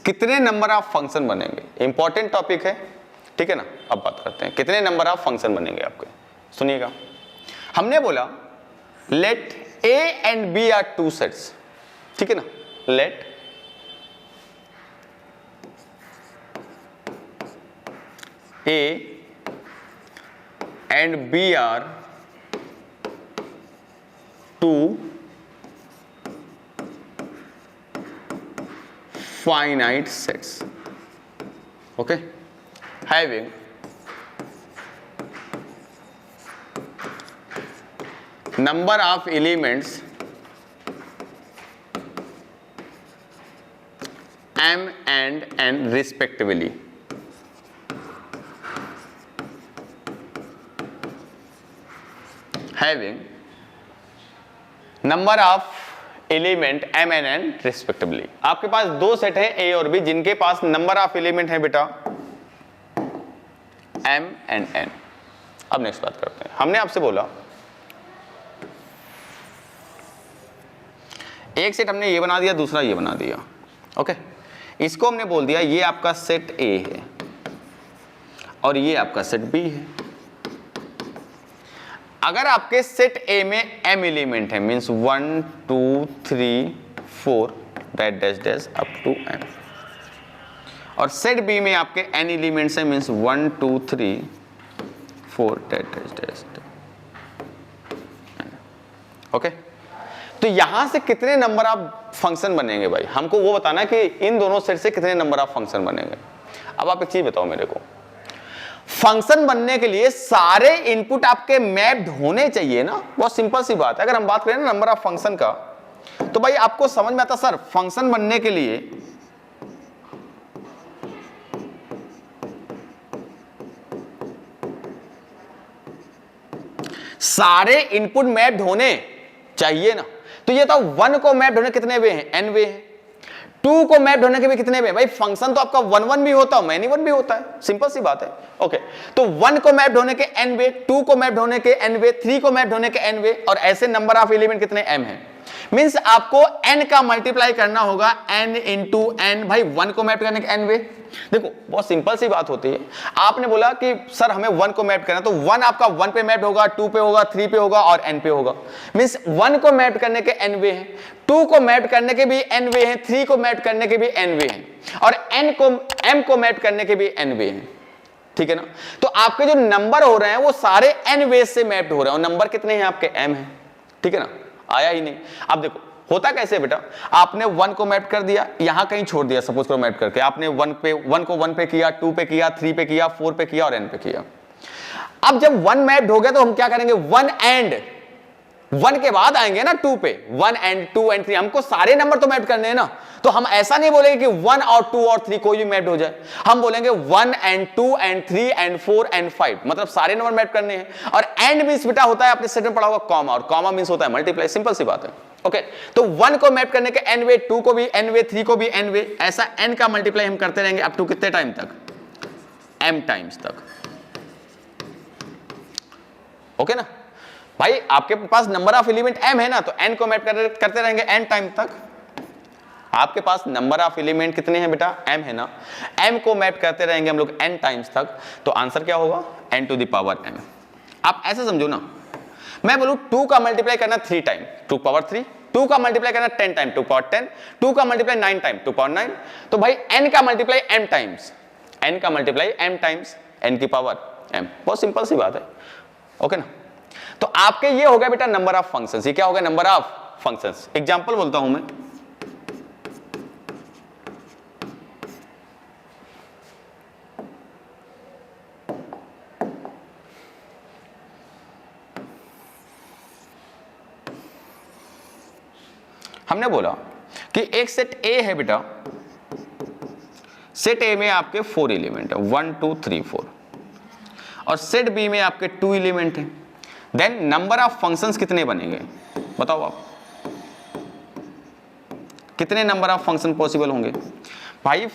कितने नंबर ऑफ फंक्शन बनेंगे, इंपॉर्टेंट टॉपिक है, ठीक है ना। अब बात करते हैं कितने नंबर ऑफ फंक्शन बनेंगे आपके। सुनिएगा, हमने बोला let A and B are two sets, ठीक है ना, let A and B are two finite sets, okay, having number of elements m and n respectively, having number of element m and n respectively. आपके पास दो set है a और b जिनके पास number of element है बेटा m and n। अब next बात करते हैं, हमने आपसे बोला एक सेट हमने ये बना दिया, दूसरा ये बना दिया, ओके। इसको हमने बोल दिया ये आपका सेट a है और ये आपका सेट b है। अगर आपके सेट A में m एलिमेंट है, means 1 2 3 4 dash dash dash up to m, और सेट B में आपके n एलिमेंट्स है, means 1 2 3 4 dash dash dash, okay. तो यहां से कितने नंबर ऑफ फंक्शन बनेंगे भाई, हमको वो बताना है कि इन दोनों सेट से कितने नंबर ऑफ फंक्शन बनेंगे। अब आप एक चीज बताओ मेरे को, फंक्शन बनने के लिए सारे इनपुट आपके मैप्ड होने चाहिए ना, बहुत सिंपल सी बात है। अगर हम बात करें ना नंबर ऑफ फंक्शन का, तो भाई आपको समझ में आता सर फंक्शन बनने के लिए सारे इनपुट मैप्ड होने चाहिए ना। तो ये तो 1 को मैप्ड होने कितने वे हैं, n वे हैं। 2 को मैप्ड होने के भी कितने वे, भाई फंक्शन तो आपका 1 1 भी होता है, मैनी 1 भी होता है, सिंपल सी बात है, ओके। तो 1 को मैप्ड होने के n वे, 2 को मैप्ड होने के n वे, 3 को मैप्ड होने के n वे, और ऐसे नंबर ऑफ एलिमेंट कितने m है। मींस आपको n का मल्टीप्लाई करना होगा n इंटू n, भाई 1 को मैप करने के n वे। देखो बहुत सिंपल सी बात होती है, आपने बोला कि सर हमें 1 को मैप करना, तो 1 आपका 1 पे मैप होगा, 2 पे होगा, 3 पे होगा और n पे होगा। मींस 1 को मैप करने के n वे हैं, 2 को मैप करने के भी n वे हैं, 3 को मैप करने के भी n वे हैं, और m को मैप करने के भी n वे हैं, ठीक है ना। तो आपके जो नंबर हो रहे हैं वो सारे n वेज से मैप्ड हो रहे हैं, और नंबर कितने हैं आपके m है, ठीक है ना, आया ही नहीं। अब देखो होता कैसे बेटा, आपने 1 को मैप कर दिया, यहां कहीं छोड़ दिया, सपोज करो मैप करके आपने 1 को 1 पे किया, 2 पे किया, 3 पे किया, 4 पे किया और n पे किया। अब जब 1 मैप्ड हो गया तो हम क्या करेंगे, 1 एंड 1 के बाद आएंगे ना 2 पे, 1 एंड 2 एंड 3, हमको सारे नंबर तो मैप करने हैं ना। तो हम ऐसा नहीं बोलेंगे कि 1 और 2 और 3 कोई भी मैप्ड हो जाए, हम बोलेंगे 1 एंड 2 एंड 3 एंड 4 एंड 5, मतलब सारे नंबर मैप करने हैं। और एंड मींस बेटा होता है, आपने सेट में पढ़ा होगा कॉमा, और कॉमा मींस होता है मल्टीप्लाई, सिंपल सी बात है। ओके, तो 1 को मैप करने के n वे, 2 को भी n वे, 3 को भी n वे, ऐसा n का मल्टीप्लाई हम करते रहेंगे अप टू कितने टाइम तक, m टाइम्स तक। ओके ना भाई, आपके पास नंबर ऑफ एलिमेंट m है ना, तो n को मैप करते रहेंगे n टाइम तक। आपके पास नंबर ऑफ एलिमेंट कितने हैं बेटा, m है ना, m को मैप करते रहेंगे हम लोग n टाइम्स तक, तो आंसर क्या होगा, n to the power m। आप ऐसे समझो ना, मैं बोलूं 2 का मल्टीप्लाई करना 3 टाइम 2 पावर 3, 2 का मल्टीप्लाई करना 10 टाइम 2 पावर 10, 2 का मल्टीप्लाई 9 टाइम 2 पावर 9, तो भाई n का मल्टीप्लाई m टाइम्स, n का मल्टीप्लाई m टाइम्स n की पावर m, बहुत सिंपल सी बात है। ओके ना, तो आपके ये हो गया बेटा नंबर ऑफ फंक्शंस, ये क्या हो गया, नंबर ऑफ फंक्शंस। एग्जांपल बोलता हूं मैं, हमने बोला कि एक सेट A है बेटा, सेट A में आपके 4 एलिमेंट है 1 2 3 4, और सेट B में आपके 2 एलिमेंट है। देन नंबर ऑफ फंक्शंस कितने बनेंगे, बताओ आप, कितने नंबर ऑफ फंक्शन पॉसिबल होंगे भाई।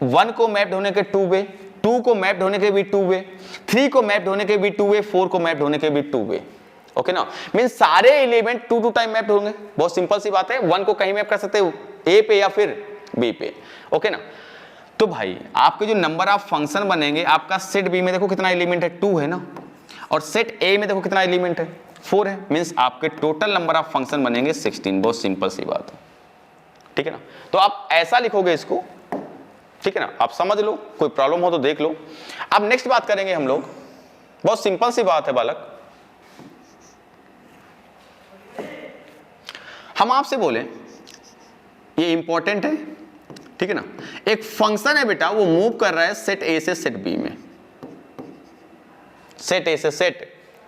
1 को मैप्ड होने के 2 वे, 2 को मैप्ड होने के भी 2 वे, 3 को मैप्ड होने के भी 2 वे, 4 को मैप्ड होने के भी 2 वे। ओके ना, मीन सारे एलिमेंट 2 टाइम मैप्ड होंगे, बहुत सिंपल सी बात है। 1 को कहीं मैप कर सकते हो, A पे या फिर B पे। ओके ना, तो भाई आपके जो नंबर ऑफ फंक्शन बनेंगे, आपका सेट B में देखो कितना एलिमेंट है, 2 है ना, और सेट A में देखो कितना एलिमेंट है, 4 है, मींस आपके टोटल नंबर ऑफ फंक्शन बनेंगे 16, बहुत सिंपल सी बात है, ठीक है ना। तो आप ऐसा लिखोगे इसको, ठीक है ना, आप समझ लो, कोई प्रॉब्लम हो तो देख लो। अब नेक्स्ट बात करेंगे हम लोग, बहुत सिंपल सी बात है बालक, हम आपसे बोले, ये इंपॉर्टेंट है, ठीक है ना, एक फंक्शन है बेटा, वो मूव कर रहा है सेट A से सेट B में, सेट A से सेट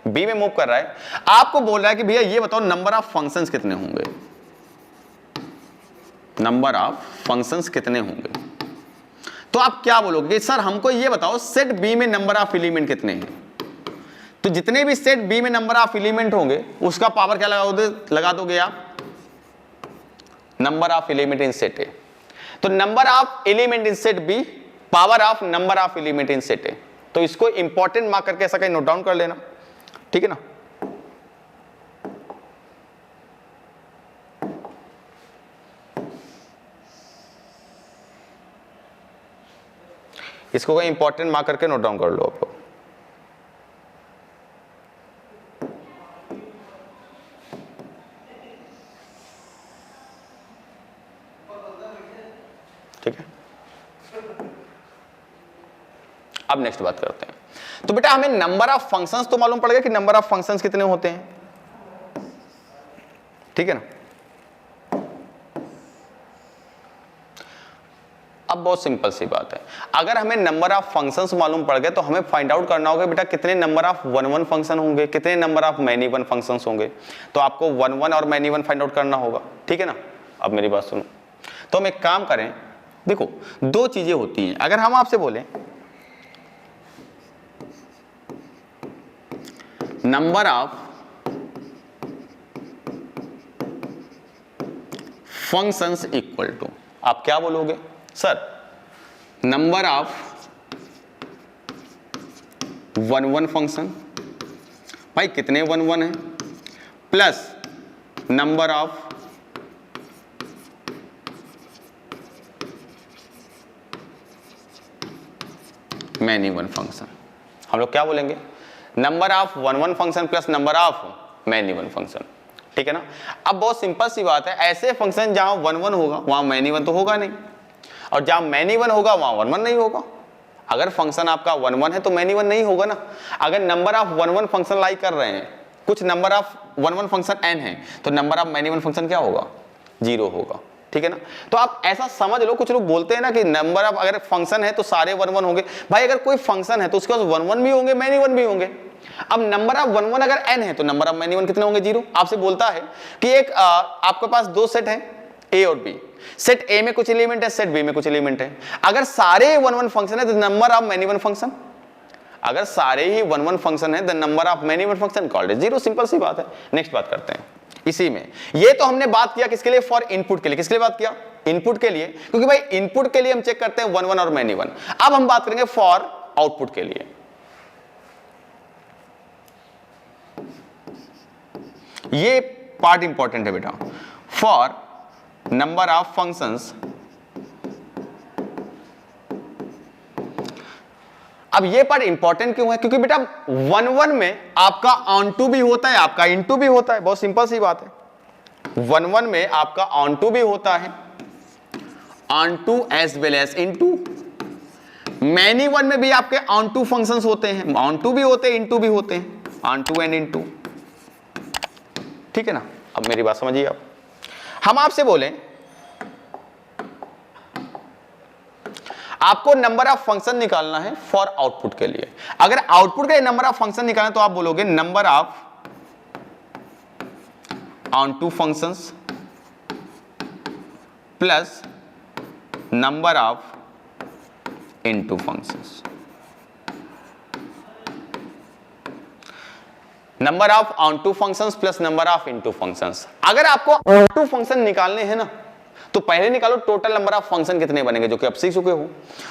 B में मूव कर रहा है। आपको बोल रहा है कि भैया ये बताओ नंबर ऑफ फंक्शंस कितने होंगे, नंबर ऑफ फंक्शंस कितने होंगे। तो आप क्या बोलोगे, सर हमको ये बताओ सेट B में नंबर ऑफ एलिमेंट कितने हैं। तो जितने भी सेट B में नंबर ऑफ एलिमेंट होंगे उसका पावर क्या लगा दोगे आप, number of element in set A। तो number of element in set B power of number of element in set A। तो इसको इंपॉर्टेंट मार्क करके ऐसा कहीं नोट डाउन कर लेना, ठीक है ना। इसको कहीं इंपॉर्टेंट मार्क करके नोट डाउन कर लो आप लोग। ठीक है, अब नेक्स्ट बात करते हैं। तो बेटा हमें नंबर ऑफ फंक्शंस तो मालूम पड़ गया कि नंबर ऑफ फंक्शंस कितने होते हैं, ठीक है ना। अब बहुत सिंपल सी बात है, अगर हमें नंबर ऑफ फंक्शंस मालूम पड़ गए तो हमें फाइंड आउट करना होगा बेटा कितने नंबर ऑफ 1 फंक्शन होंगे, कितने number of many one functions होंगे। तो आपको 1 और मैनी वन फाइंड आउट करना होगा, ठीक है ना। अब मेरी बात सुनो, तो हम एक काम करें, देखो दो चीजें होती हैं। अगर हम आपसे बोलें number of functions equal to, आप क्या बोलोगे, सर नंबर ऑफ 1 फंक्शन, भाई कितने 1 है, plus number of many one function. हम लोग क्या बोलेंगे, number of 1 function plus number of many one function, ठीक है ना। अब बहुत सिंपल सी बात है, ऐसे फंक्शन जहां 1 होगा वहां मैनी वन तो होगा नहीं, और जहां मैनी वन होगा वहां 1 नहीं होगा। अगर फंक्शन आपका 1 1 है तो मैनी 1 नहीं होगा ना। अगर नंबर ऑफ 1 1 फंक्शन लाई कर रहे हैं, कुछ नंबर ऑफ 1 1 फंक्शन n है, तो नंबर ऑफ मैनी 1 फंक्शन क्या होगा? 0 होगा, ठीक है ना। तो आप ऐसा समझ लो, कुछ लोग बोलते हैं ना कि नंबर ऑफ अगर फंक्शन है तो सारे 1 1 होंगे। भाई अगर कोई फंक्शन है तो उसके पास 1 1 भी होंगे, मैनी 1 भी होंगे। अब नंबर ऑफ 1 1 अगर n है तो नंबर ऑफ मैनी 1 कितने होंगे? 0। आपसे बोलता है कि एक आपके पास दो सेट है a और b, सेट a में कुछ एलिमेंट है, सेट b में कुछ एलिमेंट है। अगर सारे 1 1 फंक्शन है तो नंबर ऑफ मैनी 1 फंक्शन, अगर सारे ही 1 1 फंक्शन है the number of many 1 function called is 0। Simple सी बात है। नेक्स्ट बात करते हैं इसी में। ये तो हमने बात किया किसके लिए? फॉर इनपुट के लिए। किसके लिए बात किया? इनपुट के लिए, क्योंकि भाई इनपुट के लिए हम चेक करते हैं 1 1 और मैनी 1। अब हम बात करेंगे फॉर आउटपुट के लिए। ये पार्ट इंपॉर्टेंट है बेटा। फॉर नंबर ऑफ फंक्शंस, अब ये पार्ट इंपॉर्टेंट क्यों है? क्योंकि बेटा 1 1 में आपका ऑन टू भी होता है, आपका इन टू भी होता है। बहुत सिंपल सी बात है। 1 1 में आपका ऑन टू भी होता है, onto as well as into. Many 1 में भी आपके ऑन टू फंक्शंस होते हैं, ऑन टू भी होते हैं, इन टू भी होते हैं, onto and into, ठीक है ना। अब मेरी बात समझिए आप। हम आपसे बोलें आपको नंबर ऑफ फंक्शन निकालना है फॉर आउटपुट के लिए। अगर आउटपुट के लिए नंबर ऑफ फंक्शन निकालना है तो आप बोलोगे number of onto functions plus number of into functions. Number of onto functions plus number of into functions. अगर आपको ऑन टू फंक्शन निकालने हैं ना तो पहले निकालो टोटल नंबर ऑफ फंक्शन कितने बनेंगे जो कि आप सीख चुके हो।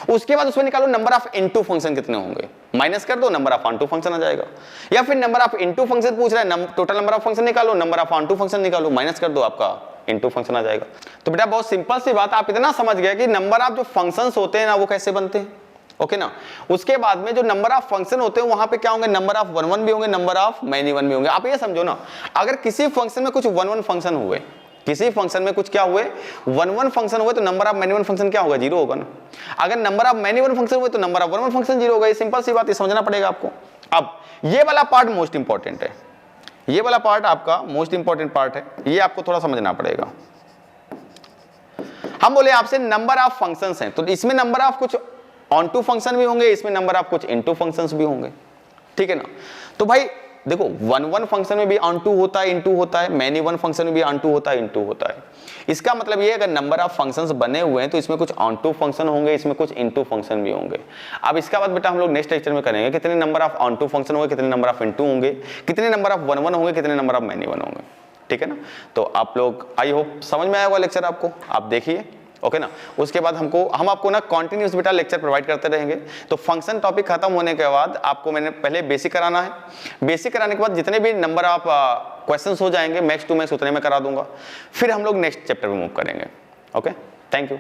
उसके बाद उसमें निकालो नंबर ऑफ इनटू फंक्शन कितने होंगे, माइनस कर दो, number of onto function आ जाएगा। या फिर नंबर ऑफ इनटू फंक्शन पूछ रहा है, टोटल नंबर ऑफ फंक्शन निकालो, number of onto function निकालो, माइनस कर दो, आपका इनटू फंक्शन आ जाएगा। तो बेटा बहुत सिंपल सी बात, आप इतना समझ गए कि नंबर ऑफ जो फंक्शंस होते हैं ना वो कैसे बनते हैं, ओके ना। उसके बाद में जो नंबर ऑफ फंक्शन होते हैं वहां पे क्या होंगे? नंबर ऑफ 1 1 भी होंगे, नंबर ऑफ मैनी 1 भी होंगे। आप ये समझो ना, अगर किसी फंक्शन में कुछ 1 1 फंक्शन हुए, किसी फंक्शन में कुछ क्या हुए 1 1 फंक्शन हुए, तो नंबर ऑफ मैनी 1 फंक्शन क्या होगा? 0 होगा ना। अगर नंबर ऑफ मैनी 1 फंक्शन हुए तो नंबर ऑफ 1 1 फंक्शन 0 होगा। ये सिंपल सी बात, ये समझना पड़ेगा आपको। अब ये वाला पार्ट मोस्ट इंपॉर्टेंट है, ये वाला पार्ट आपका मोस्ट इंपॉर्टेंट पार्ट है, ये आपको थोड़ा समझना पड़ेगा। हम बोले आपसे नंबर ऑफ फंक्शंस हैं, तो इसमें नंबर ऑफ कुछ ऑन टू फंक्शन भी होंगे, इसमें नंबर ऑफ कुछ इनटू फंक्शंस भी होंगे, ठीक है ना। तो भाई देखो 1 1 फंक्शन में भी ऑन टू होता है, इनटू होता है, मैनी 1 फंक्शन में भी ऑन टू होता है, इनटू होता है। इसका मतलब ये अगर नंबर ऑफ फंक्शंस बने हुए हैं तो इसमें कुछ ऑन टू फंक्शन होंगे, इसमें कुछ इनटू फंक्शन भी होंगे। अब इसका बाद बेटा हम लोग नेक्स्ट लेक्चर में करेंगे कितने number of onto function होंगे, कितने नंबर ऑफ इनटू होंगे, कितने नंबर ऑफ 1 1 होंगे, कितने नंबर ऑफ मैनी 1 होंगे, ठीक है ना। तो आप लोग आई होप समझ में आया होगा लेक्चर आपको, आप देखिए, ओके ना। उसके बाद हम आपको ना कॉन्टिन्यूस बेटा लेक्चर प्रोवाइड करते रहेंगे। तो फंक्शन टॉपिक खत्म होने के बाद आपको मैंने पहले बेसिक कराना है, बेसिक कराने के बाद जितने भी नंबर ऑफ क्वेश्चंस हो जाएंगे मैक्स टू मैक्स उतने में करा दूंगा, फिर हम लोग नेक्स्ट चैप्टर में मूव करेंगे। Okay, thank you.